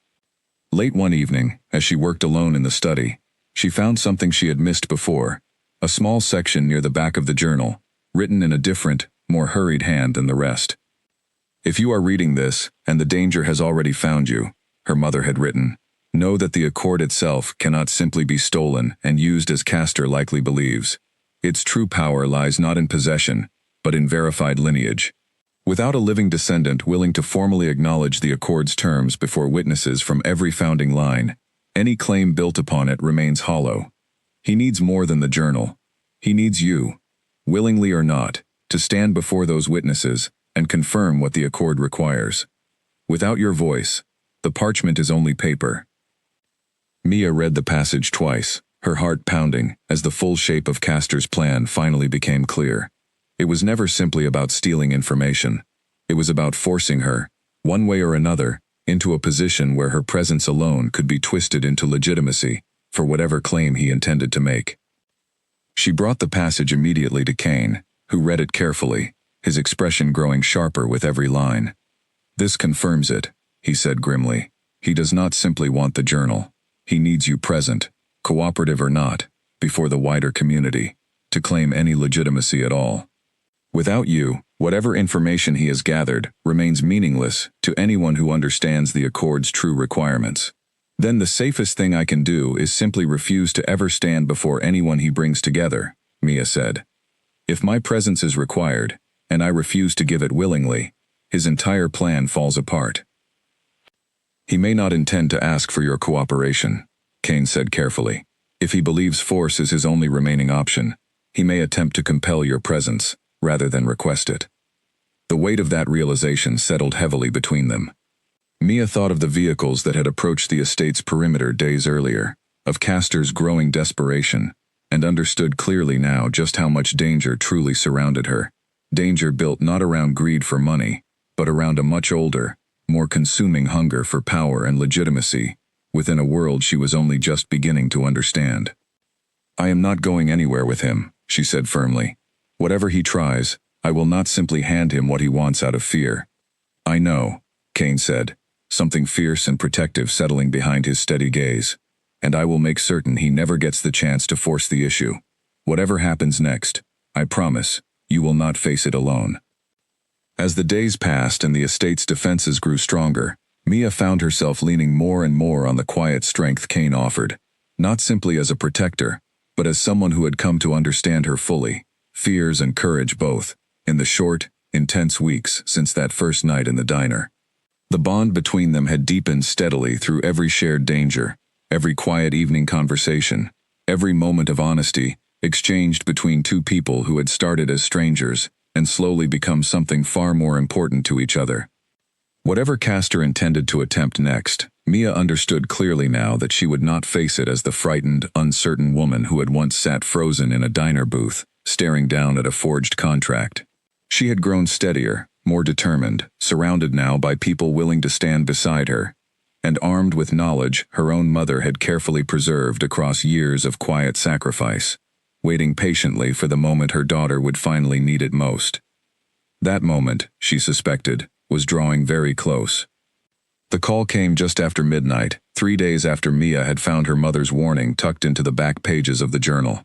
Late one evening, as she worked alone in the study, she found something she had missed before, a small section near the back of the journal, written in a different, more hurried hand than the rest. If you are reading this, and the danger has already found you, her mother had written, know that the Accord itself cannot simply be stolen and used as Castor likely believes. Its true power lies not in possession, but in verified lineage. Without a living descendant willing to formally acknowledge the Accord's terms before witnesses from every founding line, any claim built upon it remains hollow. He needs more than the journal. He needs you, willingly or not, to stand before those witnesses and confirm what the Accord requires. Without your voice, the parchment is only paper. Mia read the passage twice, her heart pounding as the full shape of Castor's plan finally became clear. It was never simply about stealing information. It was about forcing her, one way or another, into a position where her presence alone could be twisted into legitimacy for whatever claim he intended to make. She brought the passage immediately to Kane, who read it carefully, his expression growing sharper with every line. This confirms it, he said grimly. He does not simply want the journal. He needs you present, cooperative or not, before the wider community, to claim any legitimacy at all. Without you, whatever information he has gathered remains meaningless to anyone who understands the Accord's true requirements. Then the safest thing I can do is simply refuse to ever stand before anyone he brings together, Mia said. If my presence is required, and I refuse to give it willingly, his entire plan falls apart. He may not intend to ask for your cooperation, Kane said carefully. If he believes force is his only remaining option, he may attempt to compel your presence, rather than request it. The weight of that realization settled heavily between them. Mia thought of the vehicles that had approached the estate's perimeter days earlier, of Castor's growing desperation, and understood clearly now just how much danger truly surrounded her. Danger built not around greed for money, but around a much older, more consuming hunger for power and legitimacy, within a world she was only just beginning to understand. I am not going anywhere with him, she said firmly. Whatever he tries, I will not simply hand him what he wants out of fear. I know, Kane said, something fierce and protective settling behind his steady gaze, and I will make certain he never gets the chance to force the issue. Whatever happens next, I promise, you will not face it alone. As the days passed and the estate's defenses grew stronger, Mia found herself leaning more and more on the quiet strength Kane offered. not simply as a protector, but as someone who had come to understand her fully, fears and courage both, in the short, intense weeks since that first night in the diner. The bond between them had deepened steadily through every shared danger, every quiet evening conversation, every moment of honesty exchanged between two people who had started as strangers and slowly become something far more important to each other. Whatever Castor intended to attempt next, Mia understood clearly now that she would not face it as the frightened, uncertain woman who had once sat frozen in a diner booth, staring down at a forged contract. She had grown steadier, more determined, surrounded now by people willing to stand beside her, and armed with knowledge her own mother had carefully preserved across years of quiet sacrifice, waiting patiently for the moment her daughter would finally need it most. That moment, she suspected, was drawing very close. The call came just after midnight, 3 days after Mia had found her mother's warning tucked into the back pages of the journal.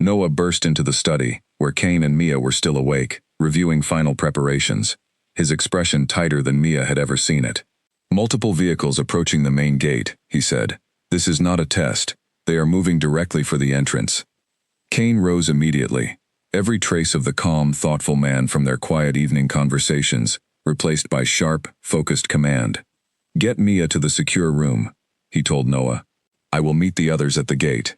Noah burst into the study, where Kane and Mia were still awake, reviewing final preparations, his expression tighter than Mia had ever seen it. "Multiple vehicles approaching the main gate," he said. "This is not a test. They are moving directly for the entrance." Kane rose immediately, every trace of the calm, thoughtful man from their quiet evening conversations, replaced by sharp, focused command. "Get Mia to the secure room," he told Noah. "I will meet the others at the gate."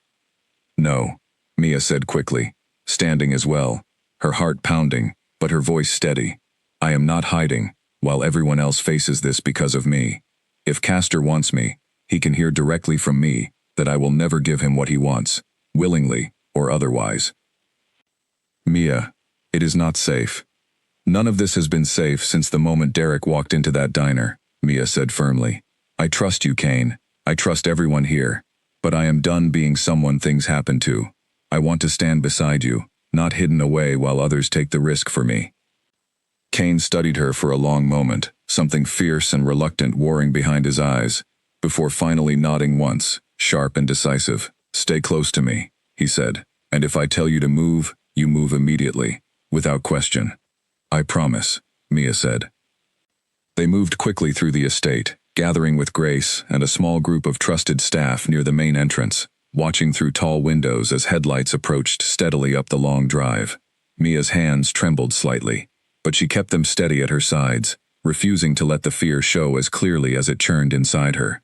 "No," Mia said quickly, standing as well, her heart pounding, but her voice steady. "I am not hiding, while everyone else faces this because of me. If Castor wants me, he can hear directly from me that I will never give him what he wants, willingly or otherwise." "Mia, it is not safe. None of this has been safe since the moment Derek walked into that diner," Mia said firmly. "I trust you, Kane. I trust everyone here. But I am done being someone things happen to. I want to stand beside you, not hidden away while others take the risk for me." Kane studied her for a long moment, something fierce and reluctant warring behind his eyes, before finally nodding once, sharp and decisive. "Stay close to me," he said, "and if I tell you to move, you move immediately, without question." "I promise," Mia said. They moved quickly through the estate, gathering with Grace and a small group of trusted staff near the main entrance, watching through tall windows as headlights approached steadily up the long drive. Mia's hands trembled slightly, but she kept them steady at her sides, refusing to let the fear show as clearly as it churned inside her.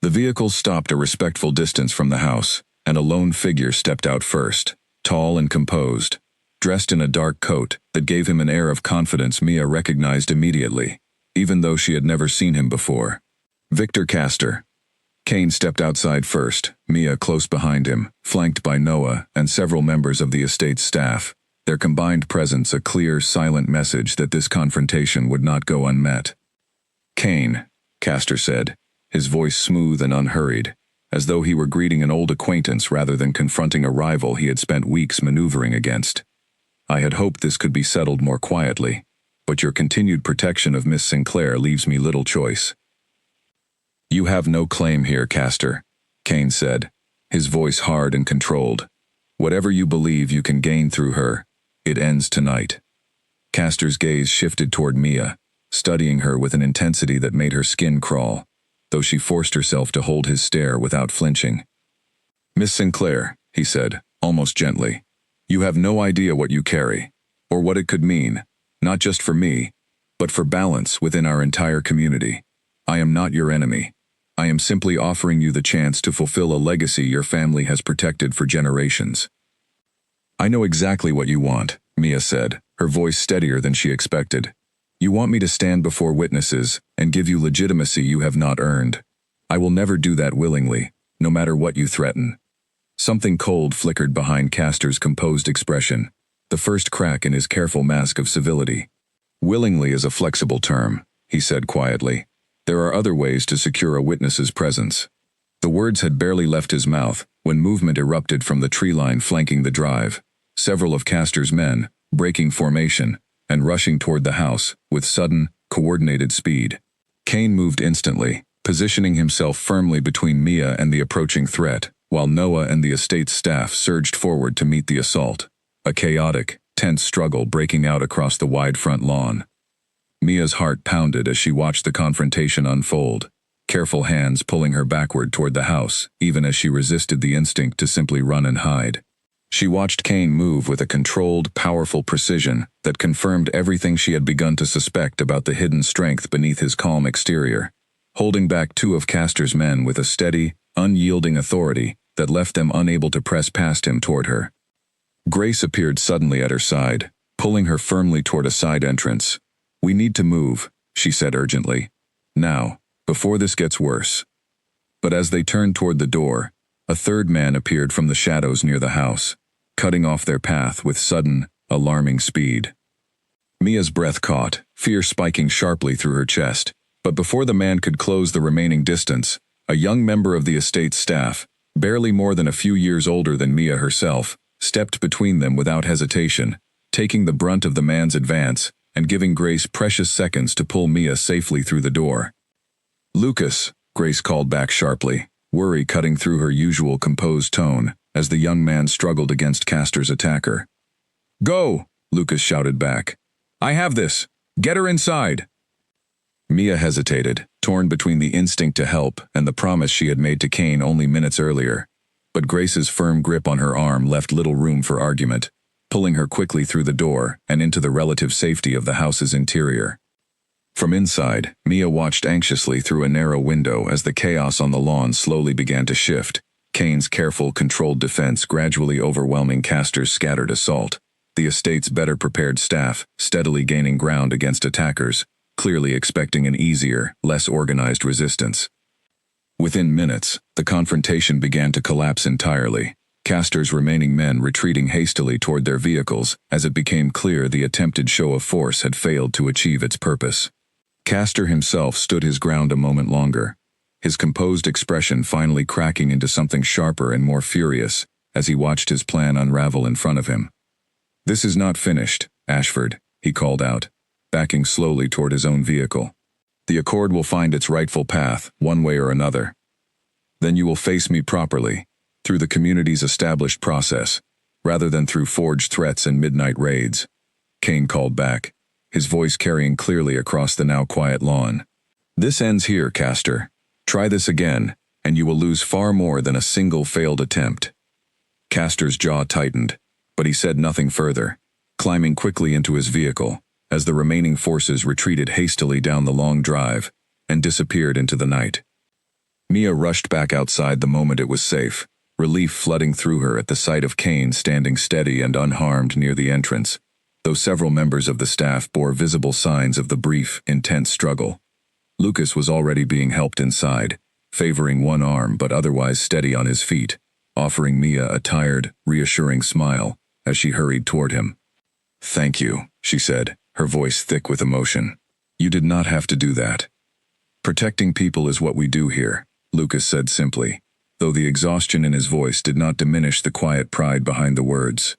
The vehicles stopped a respectful distance from the house, and a lone figure stepped out first, tall and composed, dressed in a dark coat that gave him an air of confidence Mia recognized immediately, even though she had never seen him before. Victor Castor. Kane stepped outside first, Mia close behind him, flanked by Noah and several members of the estate's staff, their combined presence a clear, silent message that this confrontation would not go unmet. "Kane," Castor said, his voice smooth and unhurried, as though he were greeting an old acquaintance rather than confronting a rival he had spent weeks maneuvering against. "I had hoped this could be settled more quietly, but your continued protection of Miss Sinclair leaves me little choice." "You have no claim here, Castor," Kane said, his voice hard and controlled. "Whatever you believe you can gain through her, it ends tonight." Castor's gaze shifted toward Mia, studying her with an intensity that made her skin crawl, though she forced herself to hold his stare without flinching. "Miss Sinclair," he said, almost gently, "you have no idea what you carry, or what it could mean, not just for me, but for balance within our entire community. I am not your enemy. I am simply offering you the chance to fulfill a legacy your family has protected for generations." "I know exactly what you want," Mia said, her voice steadier than she expected. "You want me to stand before witnesses and give you legitimacy you have not earned. I will never do that willingly, no matter what you threaten." Something cold flickered behind Castor's composed expression, the first crack in his careful mask of civility. "Willingly is a flexible term," he said quietly. "There are other ways to secure a witness's presence." The words had barely left his mouth when movement erupted from the tree line flanking the drive, several of Castor's men, breaking formation, and rushing toward the house with sudden, coordinated speed. Kane moved instantly, positioning himself firmly between Mia and the approaching threat, while Noah and the estate's staff surged forward to meet the assault, a chaotic, tense struggle breaking out across the wide front lawn. Mia's heart pounded as she watched the confrontation unfold, careful hands pulling her backward toward the house, even as she resisted the instinct to simply run and hide. She watched Kane move with a controlled, powerful precision that confirmed everything she had begun to suspect about the hidden strength beneath his calm exterior, holding back two of Castor's men with a steady, unyielding authority that left them unable to press past him toward her. Grace appeared suddenly at her side, pulling her firmly toward a side entrance. "We need to move," she said urgently. "Now, before this gets worse." But as they turned toward the door, a third man appeared from the shadows near the house, cutting off their path with sudden, alarming speed. Mia's breath caught, fear spiking sharply through her chest, but before the man could close the remaining distance, a young member of the estate's staff, barely more than a few years older than Mia herself, stepped between them without hesitation, taking the brunt of the man's advance and giving Grace precious seconds to pull Mia safely through the door. "Lucas," Grace called back sharply, worry cutting through her usual composed tone as the young man struggled against Castor's attacker. "Go!" Lucas shouted back. "I have this. Get her inside." Mia hesitated, torn between the instinct to help and the promise she had made to Kane only minutes earlier. But Grace's firm grip on her arm left little room for argument, pulling her quickly through the door and into the relative safety of the house's interior. From inside, Mia watched anxiously through a narrow window as the chaos on the lawn slowly began to shift, Kane's careful, controlled defense gradually overwhelming Castor's scattered assault, the estate's better prepared staff steadily gaining ground against attackers, clearly expecting an easier, less organized resistance. Within minutes, the confrontation began to collapse entirely, Castor's remaining men retreating hastily toward their vehicles as it became clear the attempted show of force had failed to achieve its purpose. Castor himself stood his ground a moment longer, his composed expression finally cracking into something sharper and more furious as he watched his plan unravel in front of him. "This is not finished, Ashford," he called out, backing slowly toward his own vehicle. "The Accord will find its rightful path, one way or another. Then you will face me properly, through the community's established process, rather than through forged threats and midnight raids," Kane called back, his voice carrying clearly across the now quiet lawn. "This ends here, Castor. Try this again, and you will lose far more than a single failed attempt." Castor's jaw tightened, but he said nothing further, climbing quickly into his vehicle, as the remaining forces retreated hastily down the long drive and disappeared into the night. Mia rushed back outside the moment it was safe, relief flooding through her at the sight of Kane standing steady and unharmed near the entrance, though several members of the staff bore visible signs of the brief, intense struggle. Lucas was already being helped inside, favoring one arm but otherwise steady on his feet, offering Mia a tired, reassuring smile as she hurried toward him. "Thank you," she said, her voice thick with emotion. "You did not have to do that." "Protecting people is what we do here," Lucas said simply, though the exhaustion in his voice did not diminish the quiet pride behind the words.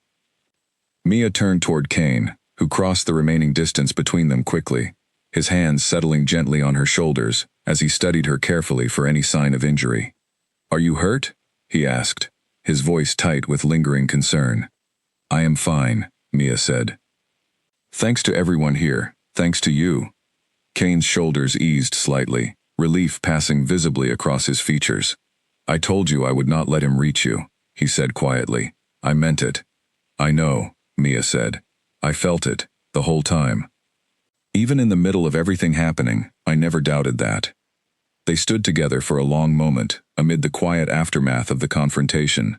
Mia turned toward Kane, who crossed the remaining distance between them quickly, his hands settling gently on her shoulders as he studied her carefully for any sign of injury. "Are you hurt?" he asked, his voice tight with lingering concern. "I am fine," Mia said. "Thanks to everyone here, thanks to you." Kane's shoulders eased slightly, relief passing visibly across his features. "I told you I would not let him reach you," he said quietly. "I meant it." "I know," Mia said. "I felt it, the whole time. Even in the middle of everything happening, I never doubted that." They stood together for a long moment, amid the quiet aftermath of the confrontation,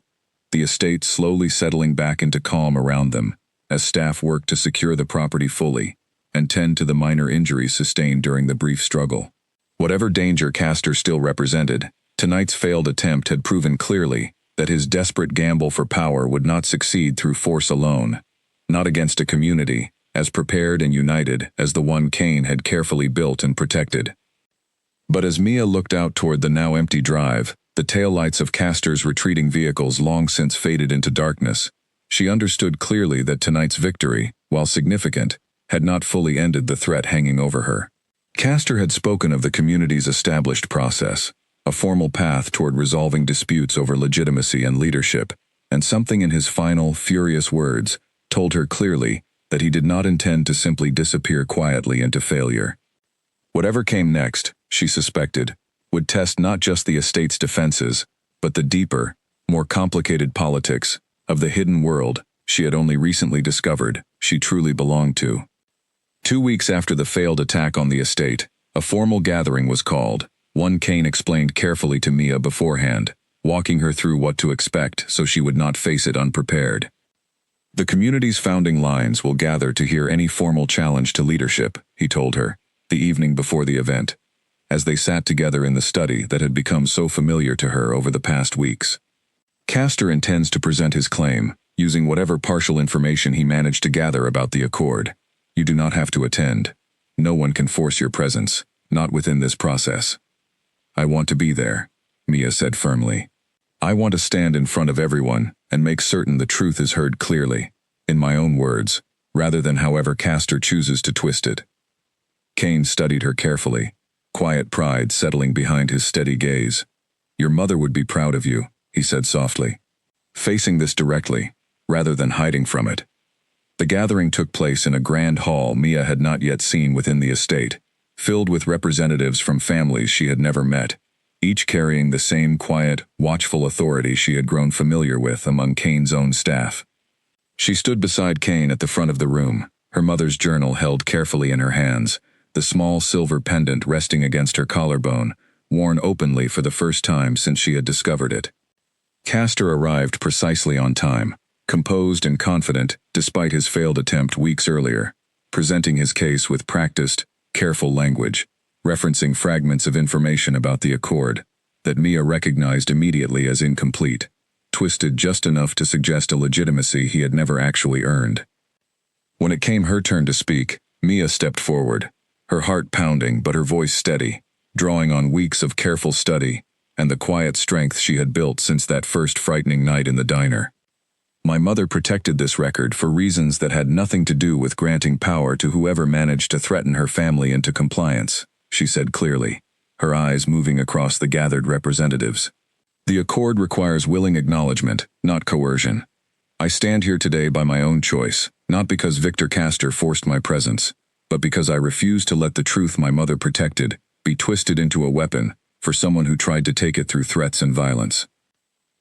the estate slowly settling back into calm around them, as staff worked to secure the property fully, and tend to the minor injuries sustained during the brief struggle. Whatever danger Castor still represented, tonight's failed attempt had proven clearly that his desperate gamble for power would not succeed through force alone, not against a community as prepared and united as the one Kane had carefully built and protected. But as Mia looked out toward the now empty drive, the taillights of Castor's retreating vehicles long since faded into darkness, she understood clearly that tonight's victory, while significant, had not fully ended the threat hanging over her. Castor had spoken of the community's established process, a formal path toward resolving disputes over legitimacy and leadership, and something in his final, furious words told her clearly that he did not intend to simply disappear quietly into failure. Whatever came next, she suspected, would test not just the estate's defenses, but the deeper, more complicated politics of the hidden world she had only recently discovered she truly belonged to. 2 weeks after the failed attack on the estate, a formal gathering was called, one Kane explained carefully to Mia beforehand, walking her through what to expect so she would not face it unprepared. The community's founding lines will gather to hear any formal challenge to leadership, he told her, the evening before the event, as they sat together in the study that had become so familiar to her over the past weeks. Castor intends to present his claim, using whatever partial information he managed to gather about the Accord. You do not have to attend. No one can force your presence, not within this process. I want to be there, Mia said firmly. I want to stand in front of everyone and make certain the truth is heard clearly, in my own words, rather than however Castor chooses to twist it. Kane studied her carefully, quiet pride settling behind his steady gaze. Your mother would be proud of you, he said softly, facing this directly, rather than hiding from it. The gathering took place in a grand hall Mia had not yet seen within the estate, filled with representatives from families she had never met, each carrying the same quiet, watchful authority she had grown familiar with among Kane's own staff. She stood beside Kane at the front of the room, her mother's journal held carefully in her hands, the small silver pendant resting against her collarbone, worn openly for the first time since she had discovered it. Castor arrived precisely on time, composed and confident despite his failed attempt weeks earlier, presenting his case with practiced, careful language, referencing fragments of information about the Accord that Mia recognized immediately as incomplete, twisted just enough to suggest a legitimacy he had never actually earned. When it came her turn to speak, Mia stepped forward, her heart pounding but her voice steady, drawing on weeks of careful study and the quiet strength she had built since that first frightening night in the diner. My mother protected this record for reasons that had nothing to do with granting power to whoever managed to threaten her family into compliance, she said clearly, her eyes moving across the gathered representatives. The Accord requires willing acknowledgement, not coercion. I stand here today by my own choice, not because Victor Castor forced my presence, but because I refuse to let the truth my mother protected be twisted into a weapon for someone who tried to take it through threats and violence.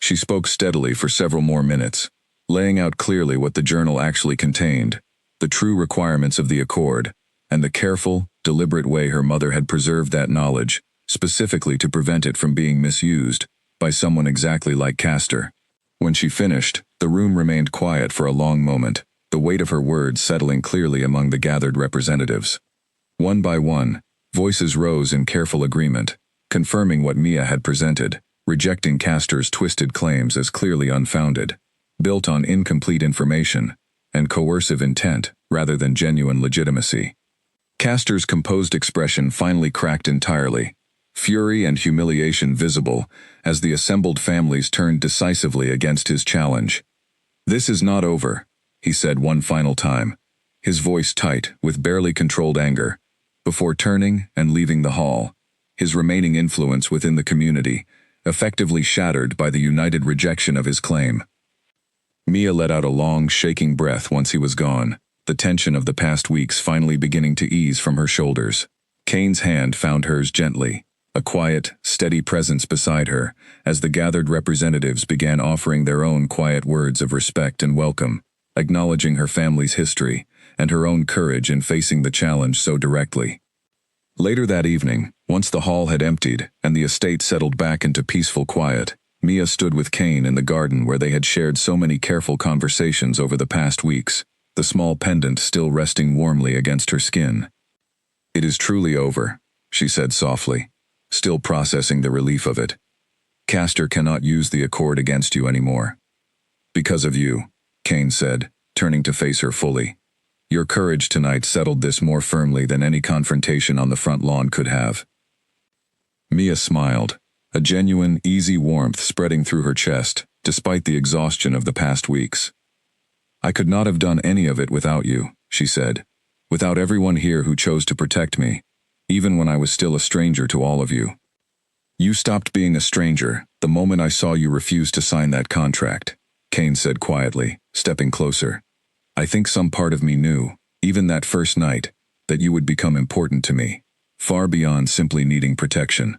She spoke steadily for several more minutes, laying out clearly what the journal actually contained, the true requirements of the Accord, and the careful, deliberate way her mother had preserved that knowledge, specifically to prevent it from being misused by someone exactly like Castor. When she finished, the room remained quiet for a long moment, the weight of her words settling clearly among the gathered representatives. One by one, voices rose in careful agreement, confirming what Mia had presented, rejecting Castor's twisted claims as clearly unfounded, built on incomplete information and coercive intent rather than genuine legitimacy. Castor's composed expression finally cracked entirely, fury and humiliation visible as the assembled families turned decisively against his challenge. This is not over, he said one final time, his voice tight with barely controlled anger, before turning and leaving the hall, his remaining influence within the community effectively shattered by the united rejection of his claim. Mia let out a long, shaking breath once he was gone, the tension of the past weeks finally beginning to ease from her shoulders. Kane's hand found hers gently, a quiet, steady presence beside her, as the gathered representatives began offering their own quiet words of respect and welcome, acknowledging her family's history and her own courage in facing the challenge so directly. Later that evening, once the hall had emptied and the estate settled back into peaceful quiet, Mia stood with Kane in the garden where they had shared so many careful conversations over the past weeks, the small pendant still resting warmly against her skin. It is truly over, she said softly, still processing the relief of it. Castor cannot use the Accord against you anymore. Because of you, Kane said, turning to face her fully. Your courage tonight settled this more firmly than any confrontation on the front lawn could have. Mia smiled, a genuine, easy warmth spreading through her chest, despite the exhaustion of the past weeks. I could not have done any of it without you, she said, without everyone here who chose to protect me, even when I was still a stranger to all of you. You stopped being a stranger the moment I saw you refuse to sign that contract, Kane said quietly, stepping closer. I think some part of me knew, even that first night, that you would become important to me, far beyond simply needing protection.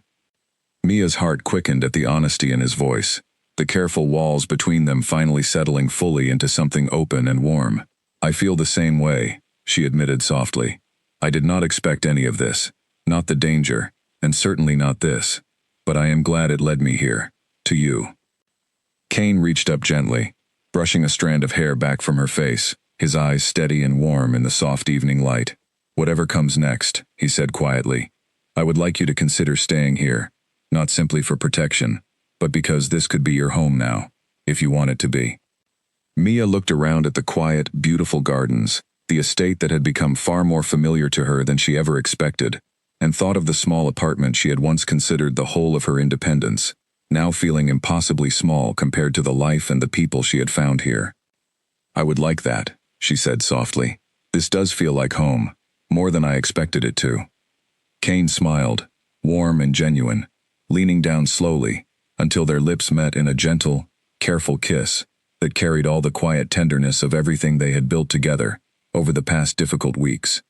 Mia's heart quickened at the honesty in his voice, the careful walls between them finally settling fully into something open and warm. I feel the same way, she admitted softly. I did not expect any of this, not the danger, and certainly not this. But I am glad it led me here, to you. Kane reached up gently, brushing a strand of hair back from her face, his eyes steady and warm in the soft evening light. Whatever comes next, he said quietly, I would like you to consider staying here, not simply for protection, but because this could be your home now, if you want it to be. Mia looked around at the quiet, beautiful gardens, the estate that had become far more familiar to her than she ever expected, and thought of the small apartment she had once considered the whole of her independence, now feeling impossibly small compared to the life and the people she had found here. I would like that, she said softly. This does feel like home, more than I expected it to. Kane smiled, warm and genuine, leaning down slowly, until their lips met in a gentle, careful kiss that carried all the quiet tenderness of everything they had built together over the past difficult weeks.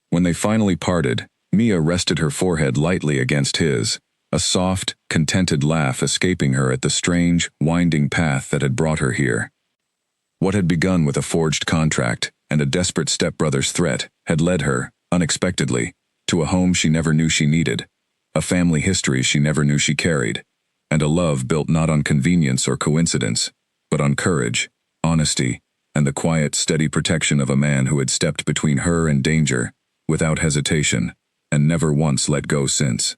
When they finally parted, Mia rested her forehead lightly against his, a soft, contented laugh escaping her at the strange, winding path that had brought her here. What had begun with a forged contract and a desperate stepbrother's threat had led her, unexpectedly, to a home she never knew she needed, a family history she never knew she carried, and a love built not on convenience or coincidence, but on courage, honesty, and the quiet, steady protection of a man who had stepped between her and danger, without hesitation, and never once let go since.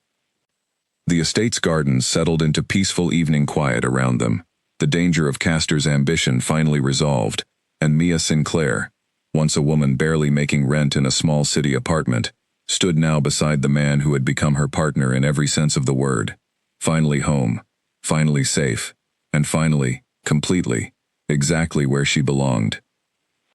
The estate's gardens settled into peaceful evening quiet around them, the danger of Castor's ambition finally resolved, and Mia Sinclair, once a woman barely making rent in a small city apartment, stood now beside the man who had become her partner in every sense of the word, finally home, finally safe, and finally, completely, exactly where she belonged.